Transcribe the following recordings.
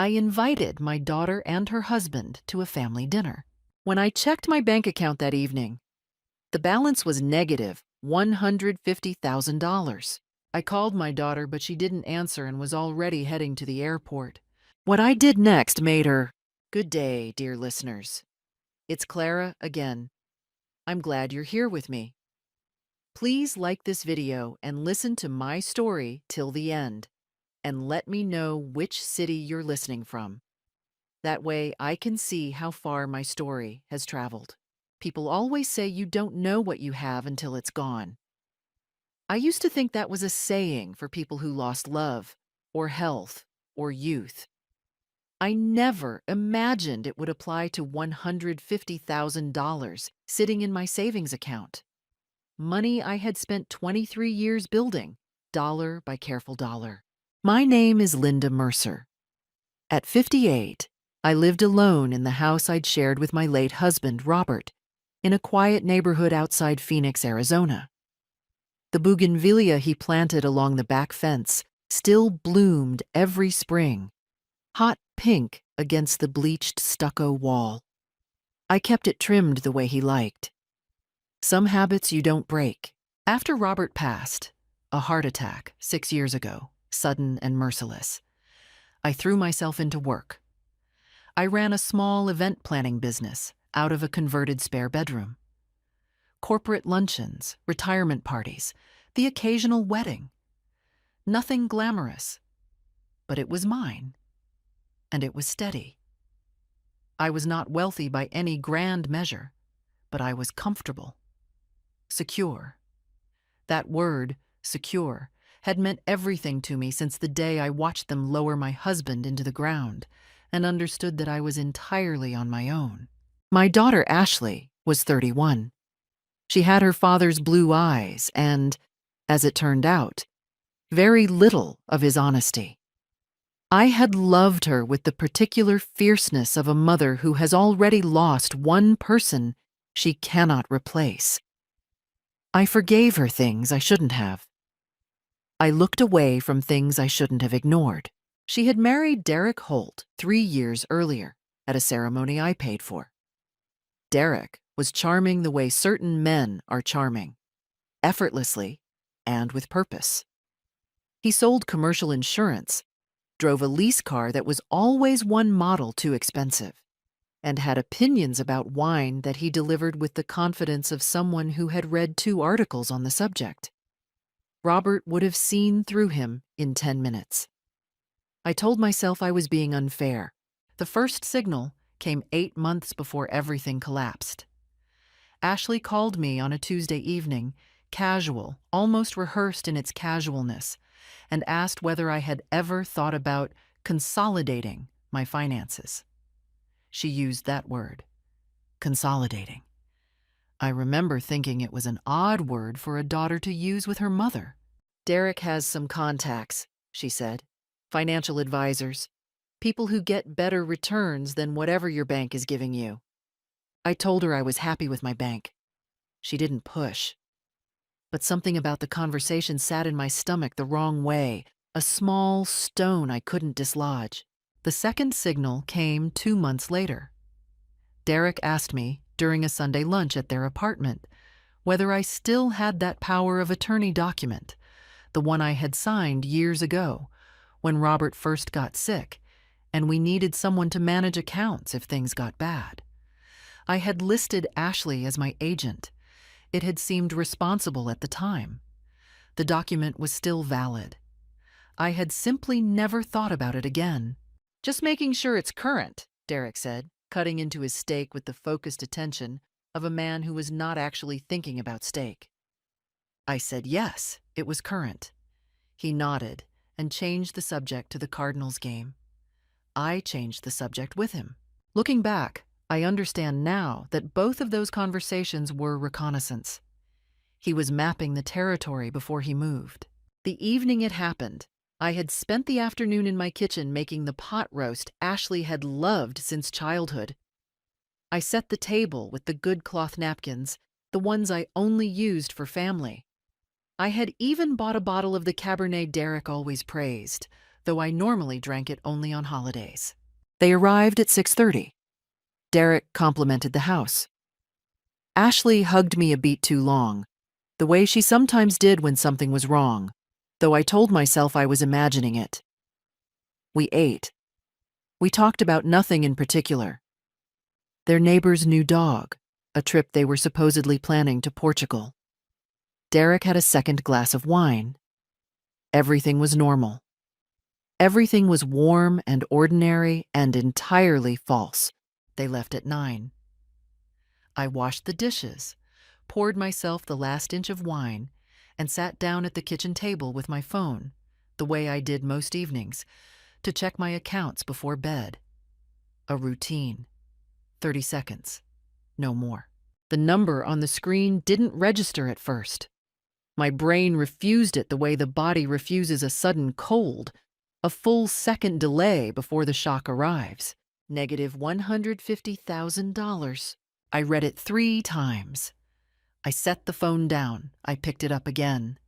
I invited my daughter and her husband to a family dinner. When I checked my bank account that evening, the balance was negative $150,000. I called my daughter, but she didn't answer and was already heading to the airport. What I did next made her. Good day, dear listeners. It's Clara again. I'm glad you're here with me. Please like this video and listen to my story till the end, and let me know which city you're listening from. That way I can see how far my story has traveled. People always say you don't know what you have until it's gone. I used to think that was a saying for people who lost love, or health, or youth. I never imagined it would apply to $150,000 sitting in my savings account. Money I had spent 23 years building, dollar by careful dollar. My name is Linda Mercer. At 58, I lived alone in the house I'd shared with my late husband, Robert, in a quiet neighborhood outside Phoenix, Arizona. The bougainvillea he planted along the back fence still bloomed every spring, hot pink against the bleached stucco wall. I kept it trimmed the way he liked. Some habits you don't break. After Robert passed, a heart attack 6 years ago, sudden and merciless, I threw myself into work. I ran a small event planning business out of a converted spare bedroom. Corporate luncheons, retirement parties, the occasional wedding. Nothing glamorous, but it was mine, and it was steady. I was not wealthy by any grand measure, but I was comfortable, secure. That word, secure, had meant everything to me since the day I watched them lower my husband into the ground and understood that I was entirely on my own. My daughter, Ashley, was 31. She had her father's blue eyes and, as it turned out, very little of his honesty. I had loved her with the particular fierceness of a mother who has already lost one person she cannot replace. I forgave her things I shouldn't have. I looked away from things I shouldn't have ignored. She had married Derek Holt 3 years earlier at a ceremony I paid for. Derek was charming the way certain men are charming, effortlessly and with purpose. He sold commercial insurance, drove a lease car that was always one model too expensive, and had opinions about wine that he delivered with the confidence of someone who had read 2 articles on the subject. Robert would have seen through him in 10 minutes. I told myself I was being unfair. The first signal came 8 months before everything collapsed. Ashley called me on a Tuesday evening, casual, almost rehearsed in its casualness, and asked whether I had ever thought about consolidating my finances. She used that word, consolidating. I remember thinking it was an odd word for a daughter to use with her mother. Derek has some contacts, she said, financial advisors, people who get better returns than whatever your bank is giving you. I told her I was happy with my bank. She didn't push. But something about the conversation sat in my stomach the wrong way, a small stone I couldn't dislodge. The second signal came 2 months later. Derek asked me, during a Sunday lunch at their apartment, whether I still had that power of attorney document, the one I had signed years ago, when Robert first got sick, and we needed someone to manage accounts if things got bad. I had listed Ashley as my agent. It had seemed responsible at the time. The document was still valid. I had simply never thought about it again. Just making sure it's current, Derek said, cutting into his steak with the focused attention of a man who was not actually thinking about steak. I said yes, it was current. He nodded and changed the subject to the Cardinals game. I changed the subject with him. Looking back, I understand now that both of those conversations were reconnaissance. He was mapping the territory before he moved. The evening it happened, I had spent the afternoon in my kitchen making the pot roast Ashley had loved since childhood. I set the table with the good cloth napkins, the ones I only used for family. I had even bought a bottle of the Cabernet Derek always praised, though I normally drank it only on holidays. They arrived at 6:30. Derek complimented the house. Ashley hugged me a beat too long, the way she sometimes did when something was wrong, though I told myself I was imagining it. We ate. We talked about nothing in particular. Their neighbor's new dog, a trip they were supposedly planning to Portugal. Derek had a second glass of wine. Everything was normal. Everything was warm and ordinary and entirely false. They left at 9. I washed the dishes, poured myself the last inch of wine, and sat down at the kitchen table with my phone, the way I did most evenings, to check my accounts before bed. A routine. 30 seconds. No more. The number on the screen didn't register at first. My brain refused it the way the body refuses a sudden cold, a full second delay before the shock arrives. $150,000. I read it 3 times. I set the phone down. I picked it up again.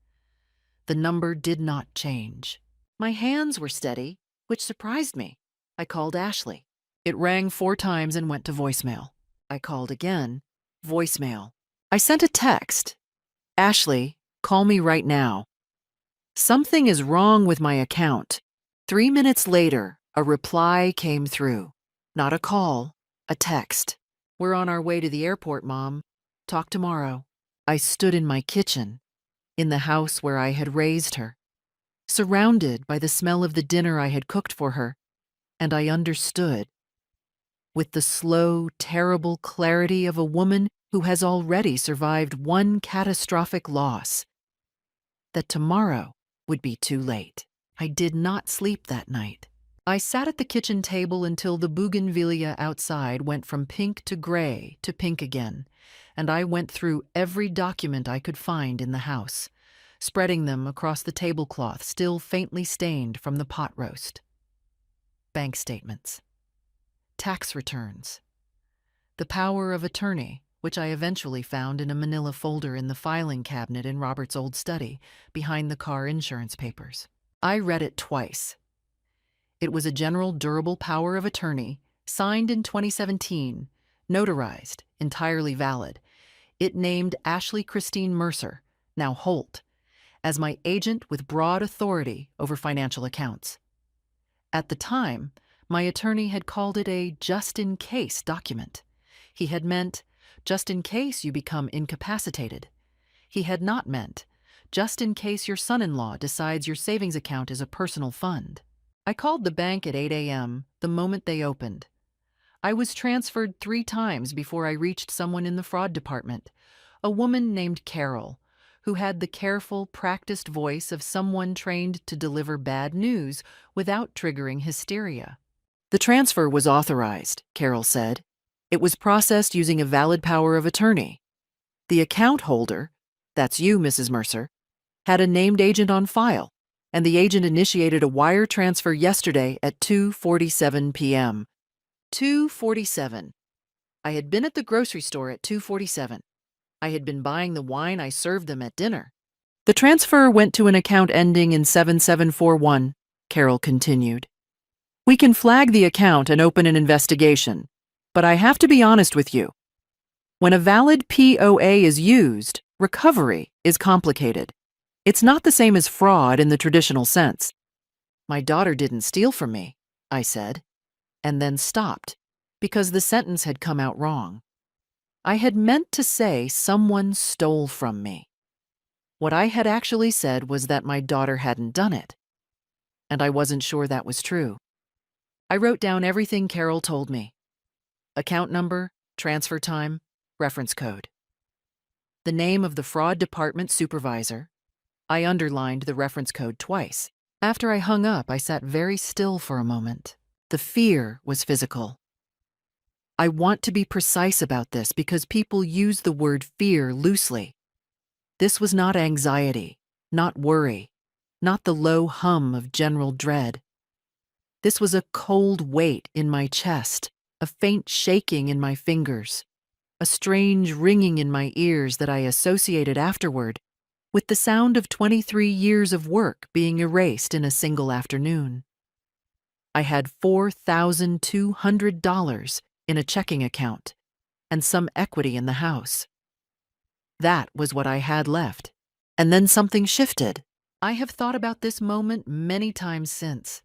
The number did not change. My hands were steady, which surprised me. I called Ashley. It rang 4 times and went to voicemail. I called again. Voicemail. I sent a text. Ashley, call me right now. Something is wrong with my account. 3 minutes later, a reply came through. Not a call, a text. We're on our way to the airport, Mom. Talk tomorrow. I stood in my kitchen, in the house where I had raised her, surrounded by the smell of the dinner I had cooked for her, and I understood, with the slow, terrible clarity of a woman who has already survived one catastrophic loss, that tomorrow would be too late. I did not sleep that night. I sat at the kitchen table until the bougainvillea outside went from pink to gray to pink again, and I went through every document I could find in the house, spreading them across the tablecloth still faintly stained from the pot roast. Bank statements. Tax returns. The power of attorney, which I eventually found in a manila folder in the filing cabinet in Robert's old study, behind the car insurance papers. I read it twice. It was a general durable power of attorney, signed in 2017, notarized, entirely valid. It named Ashley Christine Mercer, now Holt, as my agent with broad authority over financial accounts. At the time, my attorney had called it a just-in-case document. He had meant, just in case you become incapacitated. He had not meant, just in case your son-in-law decides your savings account is a personal fund. I called the bank at 8 a.m. the moment they opened. I was transferred 3 times before I reached someone in the fraud department, a woman named Carol, who had the careful, practiced voice of someone trained to deliver bad news without triggering hysteria. The transfer was authorized, Carol said. It was processed using a valid power of attorney. The account holder, that's you, Mrs. Mercer, had a named agent on file, and the agent initiated a wire transfer yesterday at 2:47 p.m. 2:47. I had been at the grocery store at 2:47. I had been buying the wine I served them at dinner. The transfer went to an account ending in 7741, Carol continued. We can flag the account and open an investigation, but I have to be honest with you. When a valid POA is used, recovery is complicated. It's not the same as fraud in the traditional sense. My daughter didn't steal from me, I said, and then stopped, because the sentence had come out wrong. I had meant to say someone stole from me. What I had actually said was that my daughter hadn't done it, and I wasn't sure that was true. I wrote down everything Carol told me. Account number, transfer time, reference code. The name of the fraud department supervisor. I underlined the reference code twice. After I hung up, I sat very still for a moment. The fear was physical. I want to be precise about this because people use the word fear loosely. This was not anxiety, not worry, not the low hum of general dread. This was a cold weight in my chest, a faint shaking in my fingers, a strange ringing in my ears that I associated afterward with the sound of 23 years of work being erased in a single afternoon. I had $4,200 in a checking account and some equity in the house. That was what I had left. And then something shifted. I have thought about this moment many times since.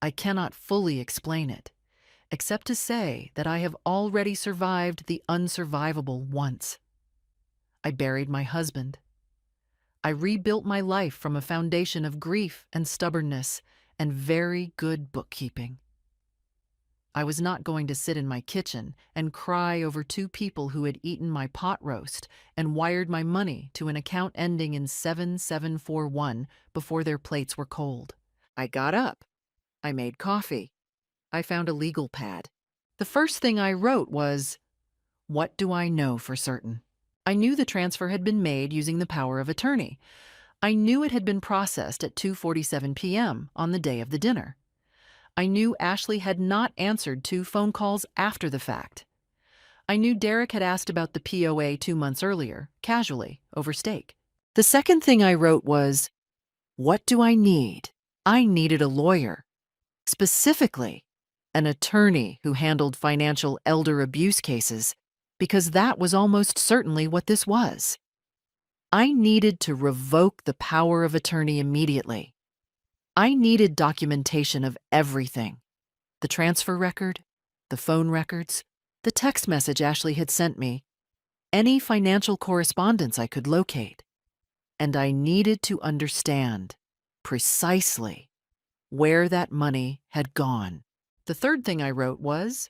I cannot fully explain it, except to say that I have already survived the unsurvivable once. I buried my husband. I rebuilt my life from a foundation of grief and stubbornness and very good bookkeeping. I was not going to sit in my kitchen and cry over two people who had eaten my pot roast and wired my money to an account ending in 7741 before their plates were cold. I got up. I made coffee. I found a legal pad. The first thing I wrote was, "What do I know for certain?" I knew the transfer had been made using the power of attorney. I knew it had been processed at 2:47 p.m. on the day of the dinner. I knew Ashley had not answered 2 phone calls after the fact. I knew Derek had asked about the POA 2 months earlier, casually, over steak. The second thing I wrote was, "What do I need?" I needed a lawyer. Specifically, an attorney who handled financial elder abuse cases, because that was almost certainly what this was. I needed to revoke the power of attorney immediately. I needed documentation of everything: the transfer record, the phone records, the text message Ashley had sent me, any financial correspondence I could locate. And I needed to understand precisely where that money had gone. The third thing I wrote was,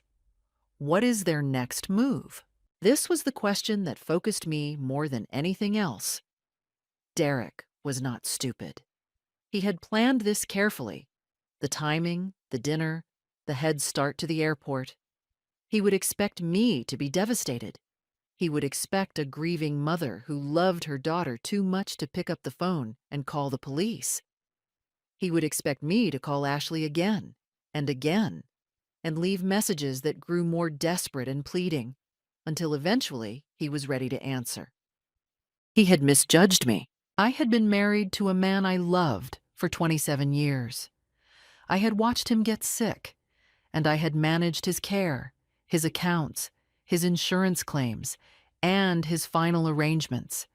what is their next move? This was the question that focused me more than anything else. Derek was not stupid. He had planned this carefully: the timing, the dinner, the head start to the airport. He would expect me to be devastated. He would expect a grieving mother who loved her daughter too much to pick up the phone and call the police. He would expect me to call Ashley again and again and leave messages that grew more desperate and pleading until eventually he was ready to answer. He had misjudged me. I had been married to a man I loved for 27 years. I had watched him get sick, and I had managed his care, his accounts, his insurance claims, and his final arrangements.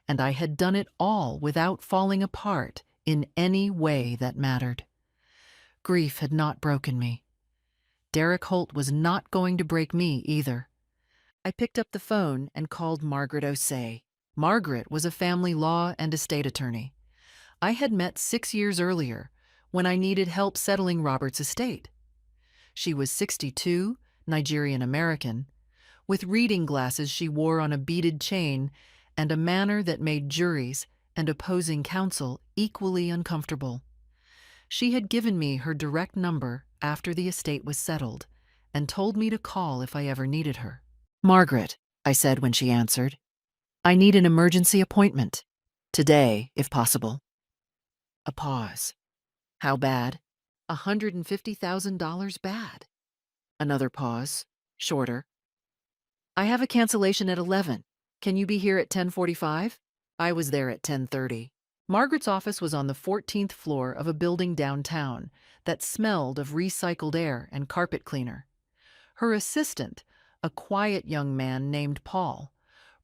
And I had done it all without falling apart in any way that mattered. Grief had not broken me. Derek Holt was not going to break me either. I picked up the phone and called Margaret Osei. Margaret was a family law and estate attorney. I had met 6 years earlier when I needed help settling Robert's estate. She was 62, Nigerian American, with reading glasses she wore on a beaded chain and a manner that made juries and opposing counsel equally uncomfortable. She had given me her direct number after the estate was settled and told me to call if I ever needed her. "Margaret," I said when she answered, "I need an emergency appointment. Today, if possible." A pause. How bad? $150,000 bad. Another pause, shorter. "I have a cancellation at 11. Can you be here at 10:45? I was there at 10:30. Margaret's office was on the 14th floor of a building downtown that smelled of recycled air and carpet cleaner. Her assistant, a quiet young man named Paul,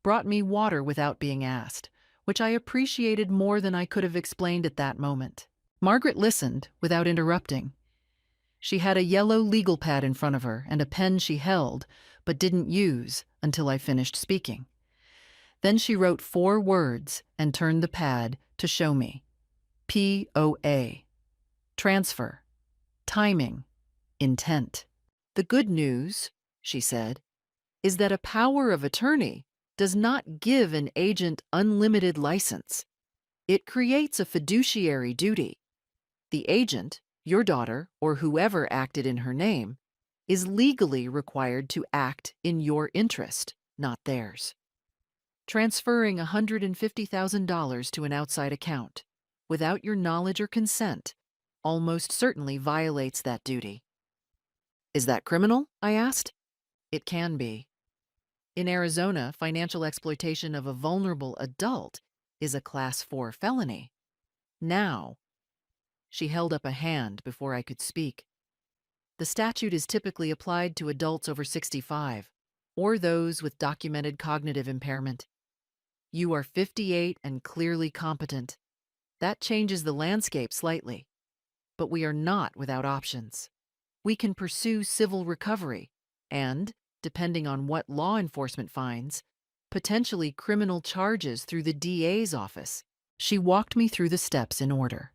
brought me water without being asked, which I appreciated more than I could have explained at that moment. Margaret listened without interrupting. She had a yellow legal pad in front of her and a pen she held, but didn't use until I finished speaking. Then she wrote 4 words and turned the pad to show me. POA. Transfer. Timing. Intent. "The good news," she said, "is that a power of attorney does not give an agent unlimited license. It creates a fiduciary duty. The agent, your daughter, or whoever acted in her name, is legally required to act in your interest, not theirs. Transferring $150,000 to an outside account without your knowledge or consent almost certainly violates that duty." "Is that criminal?" I asked. "It can be. In Arizona, financial exploitation of a vulnerable adult is a Class 4 felony. Now," She held up a hand before I could speak. The statute is typically applied to adults over 65, or those with documented cognitive impairment. You are 58 and clearly competent. That changes the landscape slightly, but we are not without options. We can pursue civil recovery and, depending on what law enforcement finds, potentially criminal charges through the DA's office. She walked me through the steps in order.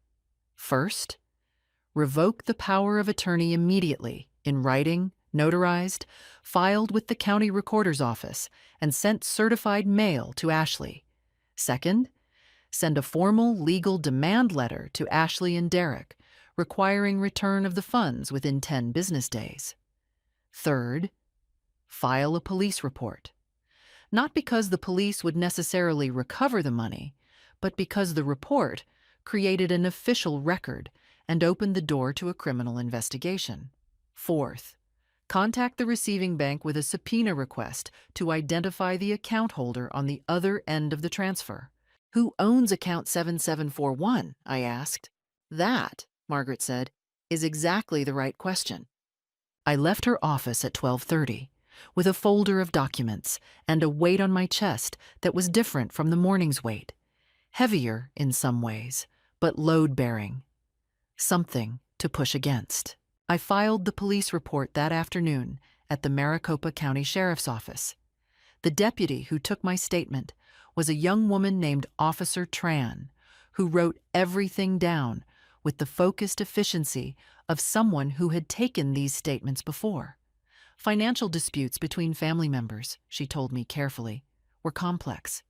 First, revoke the power of attorney immediately, in writing, notarized, filed with the county recorder's office, and sent certified mail to Ashley. Second, send a formal legal demand letter to Ashley and Derek, requiring return of the funds within 10 business days. Third, file a police report. Not because the police would necessarily recover the money, but because the report created an official record and opened the door to a criminal investigation. Fourth, contact the receiving bank with a subpoena request to identify the account holder on the other end of the transfer. Who owns account 7741? I asked. That, Margaret said, is exactly the right question. I left her office at 12:30 with a folder of documents and a weight on my chest that was different from the morning's weight. Heavier in some ways, but load-bearing. Something to push against. I filed the police report that afternoon at the Maricopa County Sheriff's Office. The deputy who took my statement was a young woman named Officer Tran, who wrote everything down with the focused efficiency of someone who had taken these statements before. Financial disputes between family members, she told me carefully, were complex,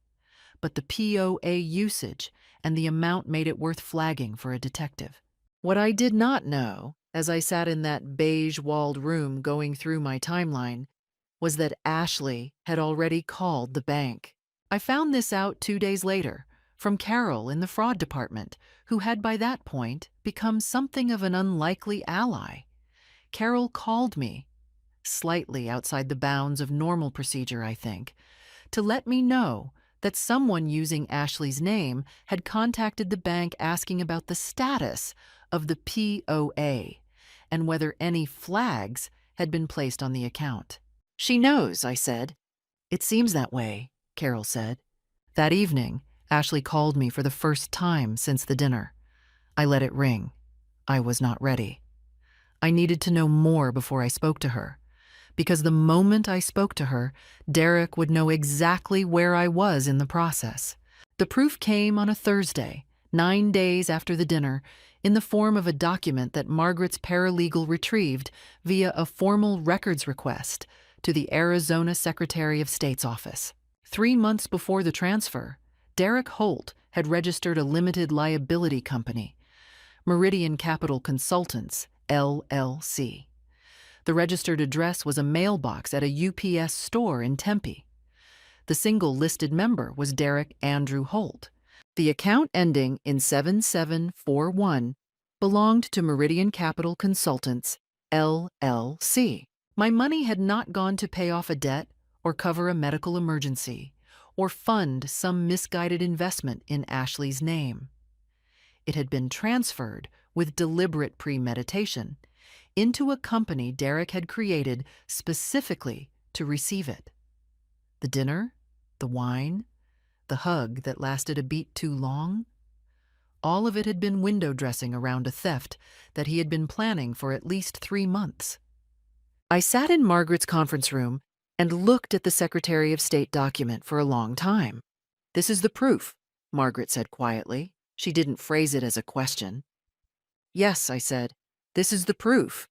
but the POA usage and the amount made it worth flagging for a detective. What I did not know, as I sat in that beige-walled room going through my timeline, was that Ashley had already called the bank. I found this out 2 days later from Carol in the fraud department, who had by that point become something of an unlikely ally. Carol called me, slightly outside the bounds of normal procedure, I think, to let me know that someone using Ashley's name had contacted the bank asking about the status of the POA and whether any flags had been placed on the account. She knows, I said. It seems that way, Carol said. That evening, Ashley called me for the first time since the dinner. I let it ring. I was not ready. I needed to know more before I spoke to her, because the moment I spoke to her, Derek would know exactly where I was in the process. The proof came on a Thursday, 9 days after the dinner, in the form of a document that Margaret's paralegal retrieved via a formal records request to the Arizona Secretary of State's office. 3 months before the transfer, Derek Holt had registered a limited liability company, Meridian Capital Consultants, LLC. The registered address was a mailbox at a UPS store in Tempe. The single listed member was Derek Andrew Holt. The account ending in 7741 belonged to Meridian Capital Consultants, LLC. My money had not gone to pay off a debt or cover a medical emergency or fund some misguided investment in Ashley's name. It had been transferred with deliberate premeditation into a company Derek had created specifically to receive it. The dinner, the wine, the hug that lasted a beat too long, all of it had been window dressing around a theft that he had been planning for at least 3 months. I sat in Margaret's conference room and looked at the Secretary of State document for a long time. "This is the proof," Margaret said quietly. She didn't phrase it as a question. "Yes," I said, "this is the proof."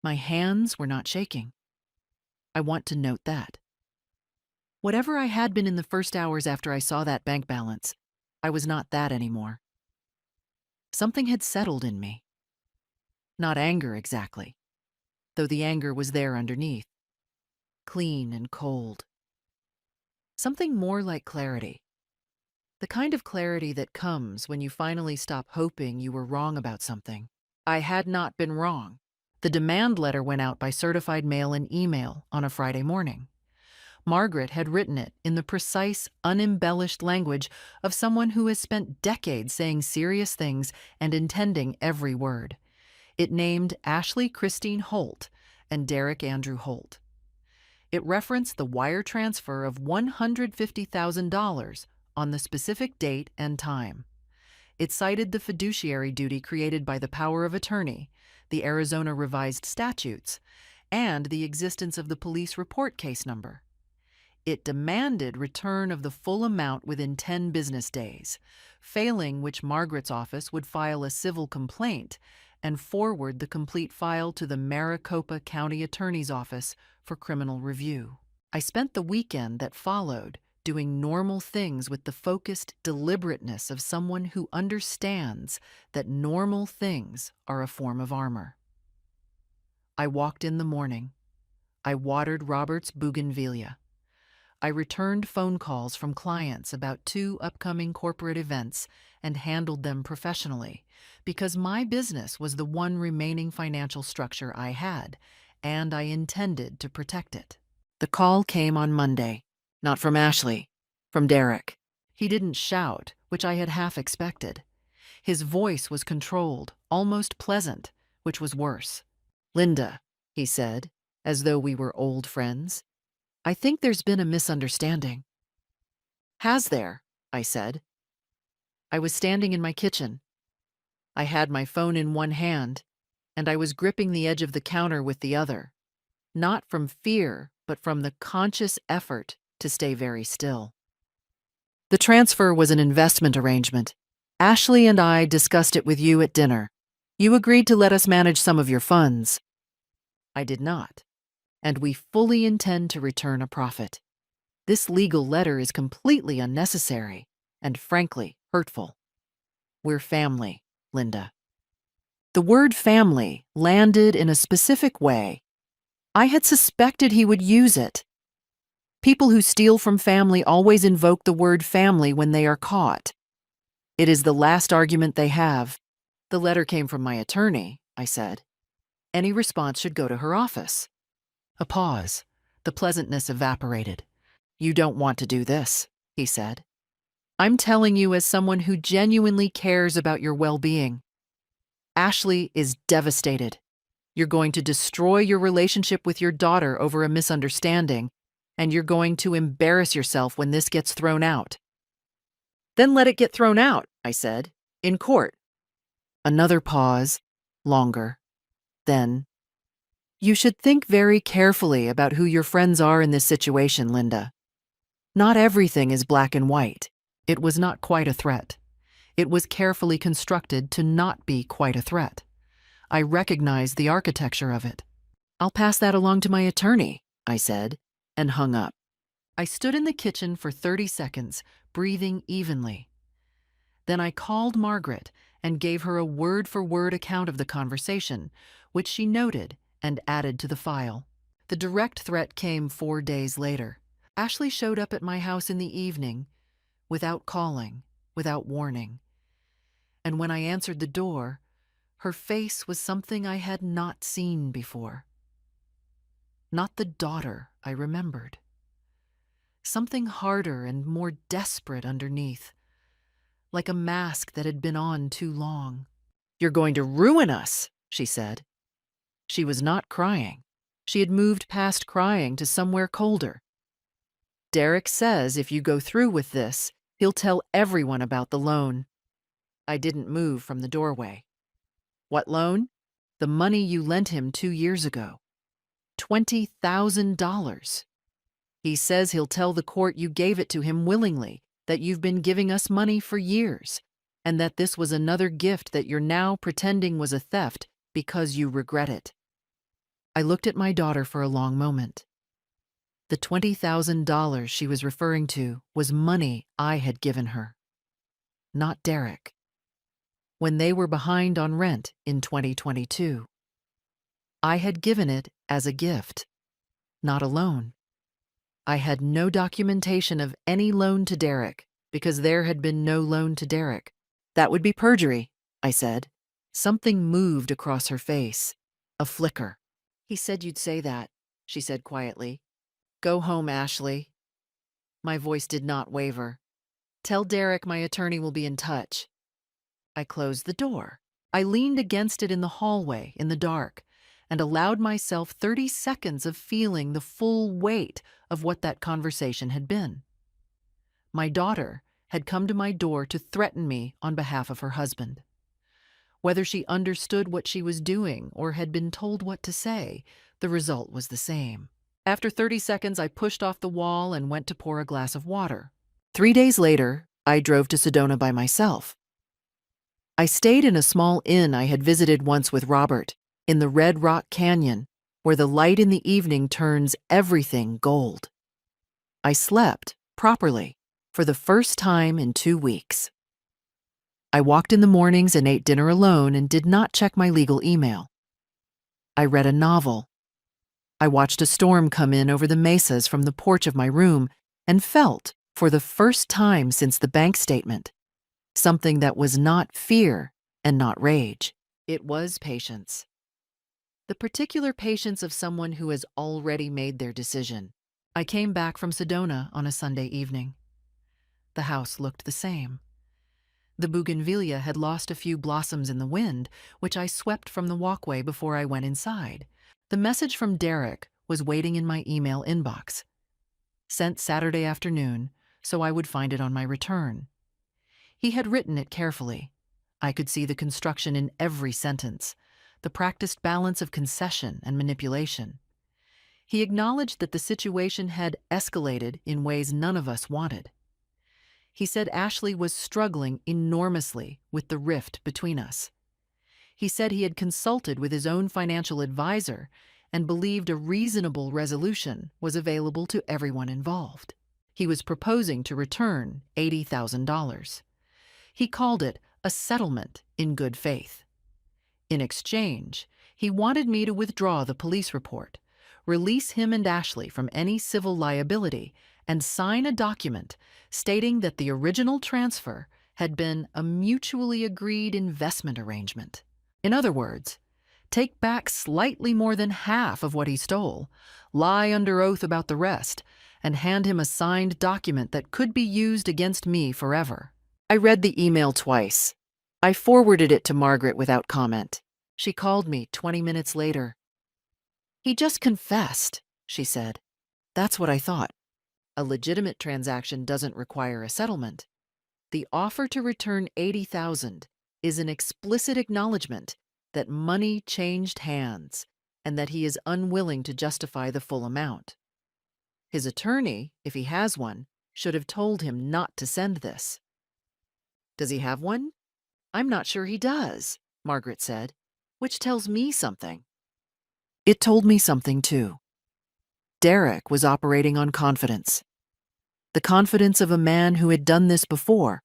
My hands were not shaking. I want to note that. Whatever I had been in the first hours after I saw that bank balance, I was not that anymore. Something had settled in me. Not anger exactly, though the anger was there underneath, clean and cold. Something more like clarity. The kind of clarity that comes when you finally stop hoping you were wrong about something. I had not been wrong. The demand letter went out by certified mail and email on a Friday morning. Margaret had written it in the precise, unembellished language of someone who has spent decades saying serious things and intending every word. It named Ashley Christine Holt and Derek Andrew Holt. It referenced the wire transfer of $150,000 on the specific date and time. It cited the fiduciary duty created by the power of attorney, the Arizona Revised Statutes, and the existence of the police report case number. It demanded return of the full amount within 10 business days, failing which Margaret's office would file a civil complaint and forward the complete file to the Maricopa County Attorney's Office for criminal review. I spent the weekend that followed doing normal things with the focused deliberateness of someone who understands that normal things are a form of armor. I walked in the morning. I watered Robert's bougainvillea. I returned phone calls from clients about 2 upcoming corporate events and handled them professionally, because my business was the one remaining financial structure I had, and I intended to protect it. The call came on Monday, not from Ashley, from Derek. He didn't shout, which I had half expected. His voice was controlled, almost pleasant, which was worse. "Linda," he said, as though we were old friends, "I think there's been a misunderstanding." "Has there?" I said. I was standing in my kitchen. I had my phone in one hand, and I was gripping the edge of the counter with the other, not from fear, but from the conscious effort to stay very still. "The transfer was an investment arrangement. Ashley and I discussed it with you at dinner. You agreed to let us manage some of your funds." "I did not, and we fully intend to return a profit. This legal letter is completely unnecessary and, frankly, hurtful. We're family, Linda." The word family landed in a specific way. I had suspected he would use it. People who steal from family always invoke the word family when they are caught. It is the last argument they have. "The letter came from my attorney," I said. "Any response should go to her office." A pause. The pleasantness evaporated. "You don't want to do this," he said. "I'm telling you as someone who genuinely cares about your well-being. Ashley is devastated. You're going to destroy your relationship with your daughter over a misunderstanding, and you're going to embarrass yourself when this gets thrown out." "Then let it get thrown out," I said, "in court." Another pause, longer. Then, "You should think very carefully about who your friends are in this situation, Linda. Not everything is black and white." It was not quite a threat. It was carefully constructed to not be quite a threat. I recognized the architecture of it. "I'll pass that along to my attorney," I said, and hung up. I stood in the kitchen for 30 seconds, breathing evenly. Then I called Margaret and gave her a word-for-word account of the conversation, which she noted and added to the file. The direct threat came 4 days later. Ashley showed up at my house in the evening, without calling, without warning. And when I answered the door, her face was something I had not seen before. Not the daughter I remembered. Something harder and more desperate underneath, like a mask that had been on too long. "You're going to ruin us," she said. She was not crying. She had moved past crying to somewhere colder. "Derek says if you go through with this, he'll tell everyone about the loan." I didn't move from the doorway. "What loan?" "The money you lent him 2 years ago. $20,000. He says he'll tell the court you gave it to him willingly, that you've been giving us money for years, and that this was another gift that you're now pretending was a theft because you regret it." I looked at my daughter for a long moment. The $20,000 she was referring to was money I had given her, not Derek, when they were behind on rent in 2022. I had given it as a gift, not a loan. I had no documentation of any loan to Derek because there had been no loan to Derek. "That would be perjury," I said. Something moved across her face, a flicker. "He said you'd say that," she said quietly. Go home, Ashley. My voice did not waver. Tell Derek my attorney will be in touch. I closed the door. I leaned against it in the hallway in the dark and allowed myself 30 seconds of feeling the full weight of what that conversation had been. My daughter had come to my door to threaten me on behalf of her husband. Whether she understood what she was doing or had been told what to say, the result was the same. After 30 seconds, I pushed off the wall and went to pour a glass of water. 3 days later, I drove to Sedona by myself. I stayed in a small inn I had visited once with Robert, in the Red Rock Canyon, where the light in the evening turns everything gold. I slept, properly, for the first time in 2 weeks. I walked in the mornings and ate dinner alone and did not check my legal email. I read a novel. I watched a storm come in over the mesas from the porch of my room and felt, for the first time since the bank statement, something that was not fear and not rage. It was patience. The particular patience of someone who has already made their decision. I came back from Sedona on a Sunday evening. The house looked the same. The bougainvillea had lost a few blossoms in the wind, which I swept from the walkway before I went inside. The message from Derek was waiting in my email inbox. Sent Saturday afternoon, so I would find it on my return. He had written it carefully. I could see the construction in every sentence, the practiced balance of concession and manipulation. He acknowledged that the situation had escalated in ways none of us wanted. He said Ashley was struggling enormously with the rift between us. He said he had consulted with his own financial advisor and believed a reasonable resolution was available to everyone involved. He was proposing to return $80,000. He called it a settlement in good faith. In exchange, he wanted me to withdraw the police report, release him and Ashley from any civil liability, and sign a document stating that the original transfer had been a mutually agreed investment arrangement. In other words, take back slightly more than half of what he stole, lie under oath about the rest, and hand him a signed document that could be used against me forever. I read the email twice. I forwarded it to Margaret without comment. She called me 20 minutes later. He just confessed, she said. That's what I thought. A legitimate transaction doesn't require a settlement. The offer to return $80,000 is an explicit acknowledgement that money changed hands and that he is unwilling to justify the full amount. His attorney, if he has one, should have told him not to send this. Does he have one? I'm not sure he does, Margaret said, which tells me something. It told me something too. Derek was operating on confidence. The confidence of a man who had done this before,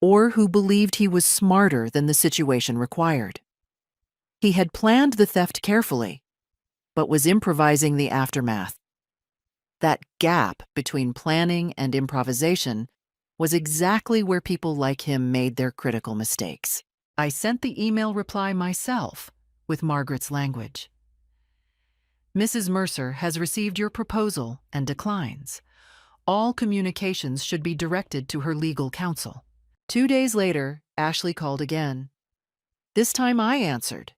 or who believed he was smarter than the situation required. He had planned the theft carefully, but was improvising the aftermath. That gap between planning and improvisation was exactly where people like him made their critical mistakes. I sent the email reply myself, with Margaret's language. Mrs. Mercer has received your proposal and declines. All communications should be directed to her legal counsel. 2 days later, Ashley called again. This time I answered,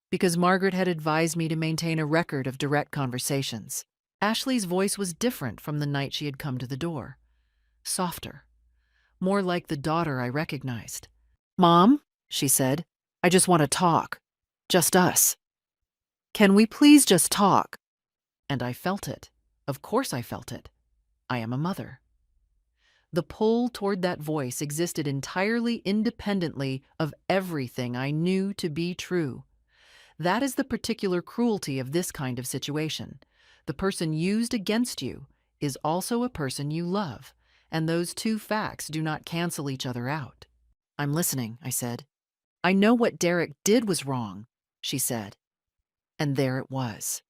because Margaret had advised me to maintain a record of direct conversations. Ashley's voice was different from the night she had come to the door. Softer. More like the daughter I recognized. Mom, she said, I just want to talk. Just us. Can we please just talk? And I felt it. Of course I felt it. I am a mother. The pull toward that voice existed entirely independently of everything I knew to be true. That is the particular cruelty of this kind of situation. The person used against you is also a person you love, and those two facts do not cancel each other out. I'm listening, I said. I know what Derek did was wrong, she said. And there it was.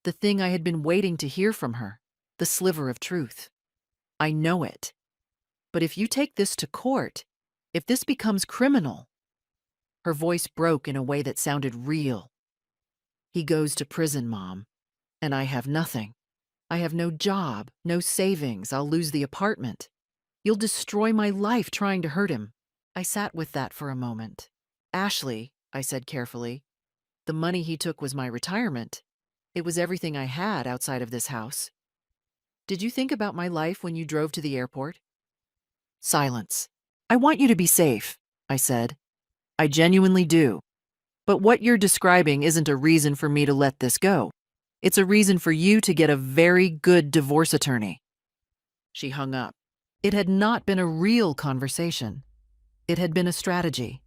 The thing I had been waiting to hear from her, the sliver of truth. I know it. But if you take this to court, if this becomes criminal, her voice broke in a way that sounded real. He goes to prison, Mom, and I have nothing. I have no job, no savings, I'll lose the apartment. You'll destroy my life trying to hurt him. I sat with that for a moment. Ashley, I said carefully, the money he took was my retirement. It was everything I had outside of this house. Did you think about my life when you drove to the airport? Silence. I want you to be safe, I said. I genuinely do. But what you're describing isn't a reason for me to let this go. It's a reason for you to get a very good divorce attorney. She hung up. It had not been a real conversation. It had been a strategy.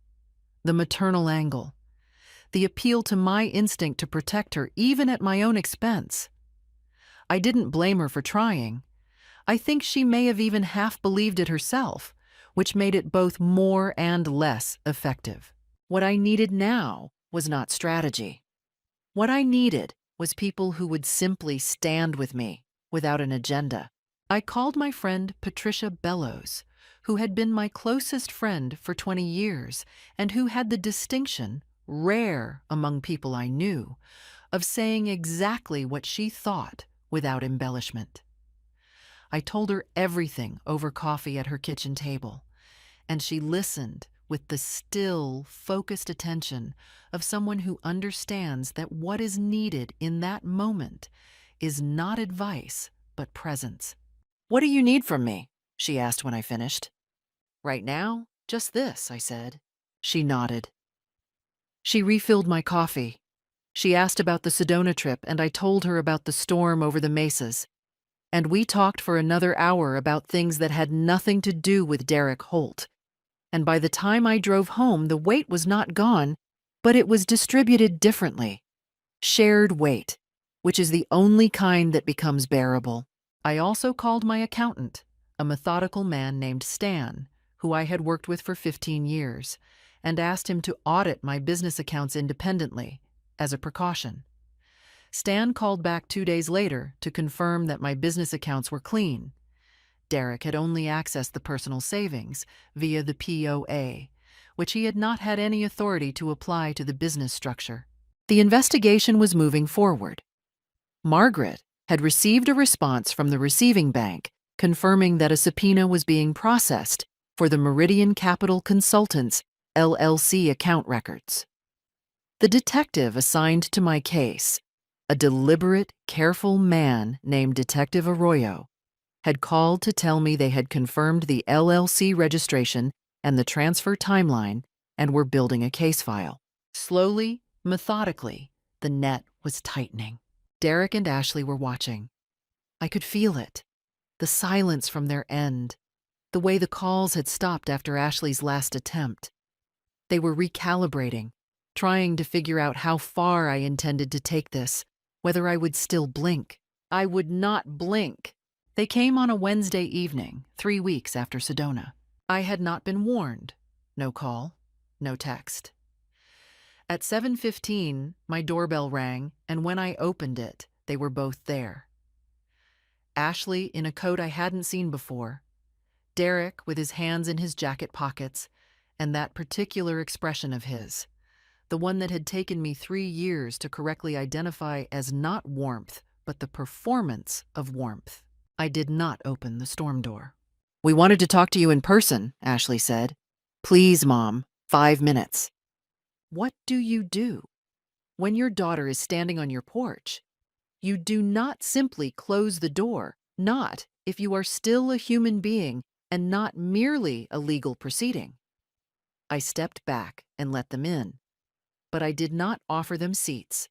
The maternal angle. The appeal to my instinct to protect her, even at my own expense. I didn't blame her for trying. I think she may have even half believed it herself, which made it both more and less effective. What I needed now was not strategy. What I needed was people who would simply stand with me without an agenda. I called my friend Patricia Bellows, who had been my closest friend for 20 years and who had the distinction, rare among people I knew, of saying exactly what she thought without embellishment. I told her everything over coffee at her kitchen table, and she listened with the still, focused attention of someone who understands that what is needed in that moment is not advice, but presence. "What do you need from me?" she asked when I finished. "Right now, just this," I said. She nodded. She refilled my coffee. She asked about the Sedona trip, and I told her about the storm over the mesas. And we talked for another hour about things that had nothing to do with Derek Holt. And by the time I drove home, the weight was not gone, but it was distributed differently. Shared weight, which is the only kind that becomes bearable. I also called my accountant, a methodical man named Stan, who I had worked with for 15 years, and asked him to audit my business accounts independently, as a precaution. Stan called back 2 days later to confirm that my business accounts were clean. Derek had only accessed the personal savings via the POA, which he had not had any authority to apply to the business structure. The investigation was moving forward. Margaret had received a response from the receiving bank confirming that a subpoena was being processed for the Meridian Capital Consultants LLC account records. The detective assigned to my case, a deliberate, careful man named Detective Arroyo, had called to tell me they had confirmed the LLC registration and the transfer timeline and were building a case file. Slowly, methodically, the net was tightening. Derek and Ashley were watching. I could feel it, the silence from their end, the way the calls had stopped after Ashley's last attempt. They were recalibrating, trying to figure out how far I intended to take this, whether I would still blink. I would not blink. They came on a Wednesday evening, 3 weeks after Sedona. I had not been warned. No call, no text. At 7:15, my doorbell rang, and when I opened it, they were both there. Ashley in a coat I hadn't seen before, Derek with his hands in his jacket pockets, and that particular expression of his, the one that had taken me 3 years to correctly identify as not warmth, but the performance of warmth. I did not open the storm door. "We wanted to talk to you in person," Ashley said. "Please, Mom, 5 minutes." What do you do when your daughter is standing on your porch? You do not simply close the door, not if you are still a human being and not merely a legal proceeding. I stepped back and let them in, but I did not offer them seats,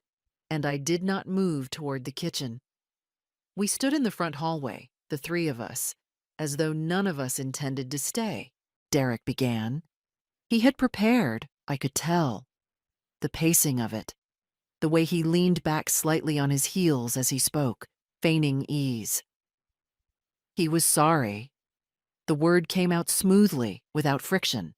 and I did not move toward the kitchen. We stood in the front hallway, the 3 of us, as though none of us intended to stay. Derek began. He had prepared, I could tell. The pacing of it, the way he leaned back slightly on his heels as he spoke, feigning ease. He was sorry. The word came out smoothly, without friction.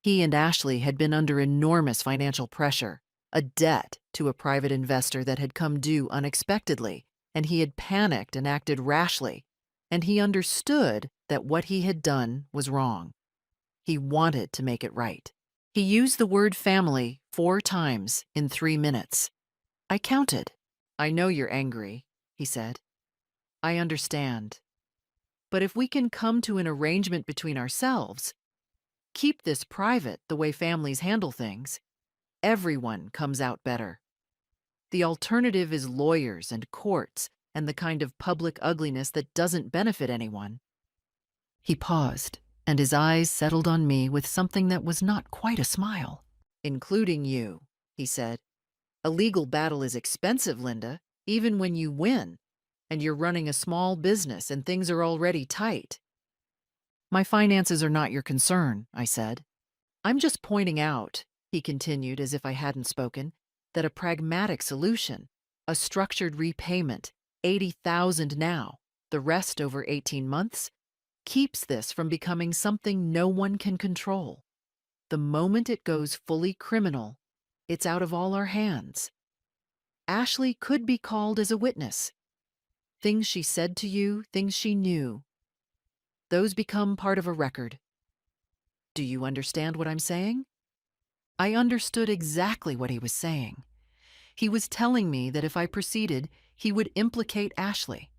He and Ashley had been under enormous financial pressure, a debt to a private investor that had come due unexpectedly, and he had panicked and acted rashly, and he understood that what he had done was wrong. He wanted to make it right. He used the word family 4 times in 3 minutes. I counted. "I know you're angry," he said. I understand. But if we can come to an arrangement between ourselves, keep this private the way families handle things, everyone comes out better. The alternative is lawyers and courts and the kind of public ugliness that doesn't benefit anyone. He paused, and his eyes settled on me with something that was not quite a smile. Including you, he said. A legal battle is expensive, Linda, even when you win, and you're running a small business and things are already tight. My finances are not your concern, I said. I'm just pointing out, he continued as if I hadn't spoken, that a pragmatic solution, a structured repayment, 80,000 now, the rest over 18 months, keeps this from becoming something no one can control. The moment it goes fully criminal, it's out of all our hands. Ashley could be called as a witness. Things she said to you, things she knew, those become part of a record. Do you understand what I'm saying? I understood exactly what he was saying. He was telling me that if I proceeded, he would implicate Ashley,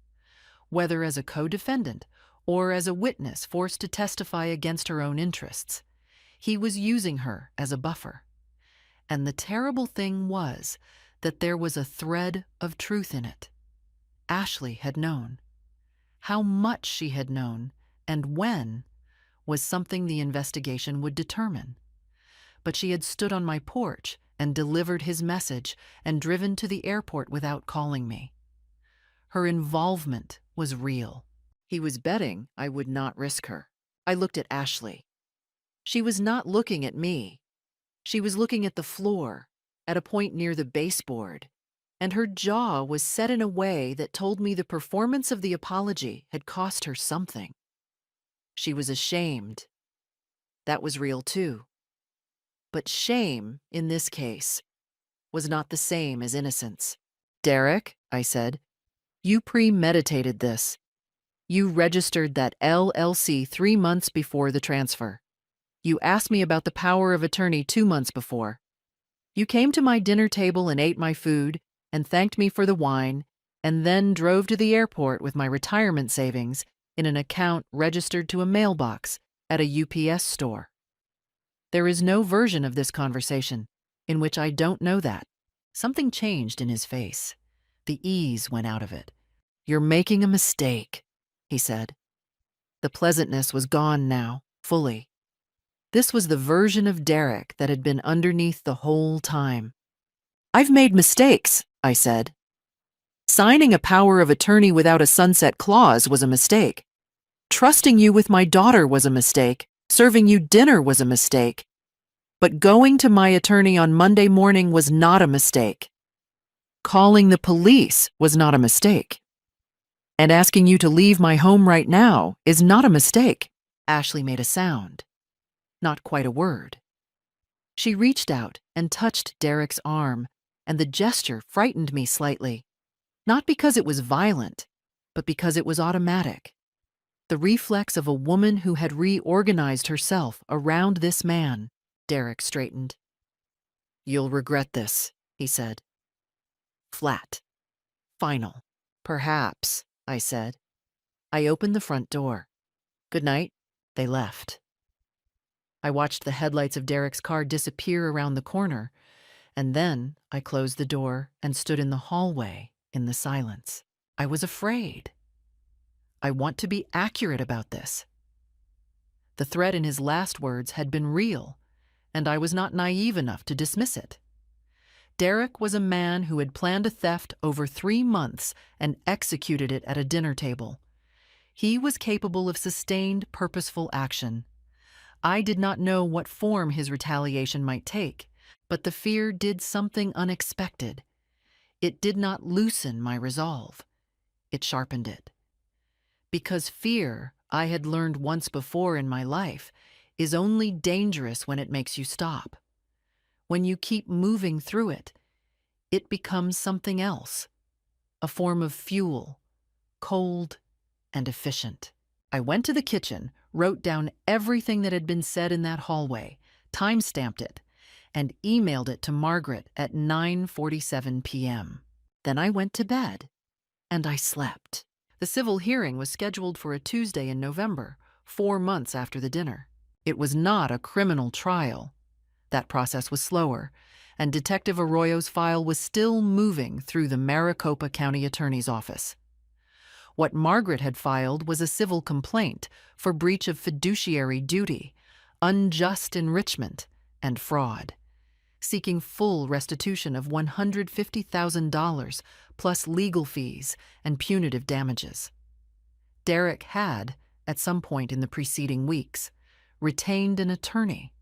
whether as a co-defendant or as a witness forced to testify against her own interests. He was using her as a buffer. And the terrible thing was that there was a thread of truth in it. Ashley had known. How much she had known and when was something the investigation would determine. But she had stood on my porch and delivered his message and driven to the airport without calling me. Her involvement was real. He was betting I would not risk her. I looked at Ashley. She was not looking at me. She was looking at the floor, at a point near the baseboard, and her jaw was set in a way that told me the performance of the apology had cost her something. She was ashamed. That was real too. But shame, in this case, was not the same as innocence. Derek, I said, you premeditated this. You registered that LLC 3 months before the transfer. You asked me about the power of attorney 2 months before. You came to my dinner table and ate my food and thanked me for the wine, and then drove to the airport with my retirement savings in an account registered to a mailbox at a UPS store. There is no version of this conversation in which I don't know that. Something changed in his face. The ease went out of it. You're making a mistake, he said. The pleasantness was gone now, fully. This was the version of Derek that had been underneath the whole time. I've made mistakes, I said. Signing a power of attorney without a sunset clause was a mistake. Trusting you with my daughter was a mistake. Serving you dinner was a mistake. But going to my attorney on Monday morning was not a mistake. Calling the police was not a mistake. And asking you to leave my home right now is not a mistake. Ashley made a sound. Not quite a word. She reached out and touched Derek's arm, and the gesture frightened me slightly. Not because it was violent, but because it was automatic. The reflex of a woman who had reorganized herself around this man. Derek straightened. You'll regret this, he said. Flat. Final. Perhaps, I said. I opened the front door. Good night. They left. I watched the headlights of Derek's car disappear around the corner, and then I closed the door and stood in the hallway in the silence. I was afraid. I want to be accurate about this. The threat in his last words had been real, and I was not naive enough to dismiss it. Derek was a man who had planned a theft over 3 months and executed it at a dinner table. He was capable of sustained, purposeful action. I did not know what form his retaliation might take, but the fear did something unexpected. It did not loosen my resolve. It sharpened it. Because fear, I had learned once before in my life, is only dangerous when it makes you stop. When you keep moving through it, it becomes something else, a form of fuel, cold and efficient. I went to the kitchen, wrote down everything that had been said in that hallway, time-stamped it, and emailed it to Margaret at 9:47 p.m. Then I went to bed, and I slept. The civil hearing was scheduled for a Tuesday in November, 4 months after the dinner. It was not a criminal trial. That process was slower, and Detective Arroyo's file was still moving through the Maricopa County Attorney's Office. What Margaret had filed was a civil complaint for breach of fiduciary duty, unjust enrichment, and fraud, seeking full restitution of $150,000 plus legal fees and punitive damages. Derek had, at some point in the preceding weeks, retained an attorney,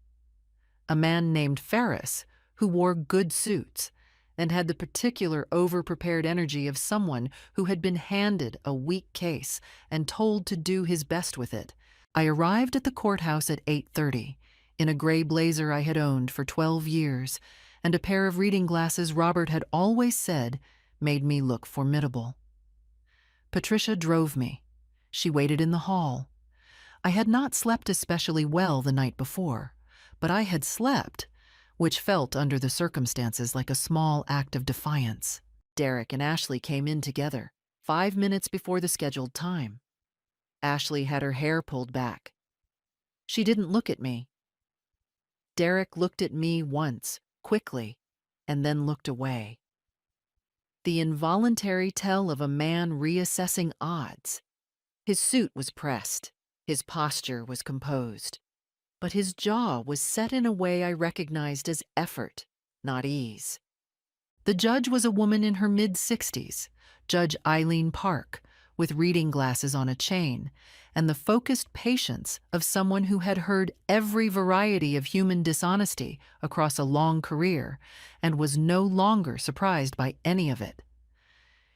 a man named Ferris, who wore good suits and had the particular over-prepared energy of someone who had been handed a weak case and told to do his best with it. I arrived at the courthouse at 8:30, in a gray blazer I had owned for 12 years, and a pair of reading glasses Robert had always said made me look formidable. Patricia drove me. She waited in the hall. I had not slept especially well the night before, but I had slept, which felt under the circumstances like a small act of defiance. Derek and Ashley came in together, 5 minutes before the scheduled time. Ashley had her hair pulled back. She didn't look at me. Derek looked at me once, quickly, and then looked away. The involuntary tell of a man reassessing odds. His suit was pressed. His posture was composed. But his jaw was set in a way I recognized as effort, not ease. The judge was a woman in her mid-60s, Judge Eileen Park, with reading glasses on a chain, and the focused patience of someone who had heard every variety of human dishonesty across a long career and was no longer surprised by any of it.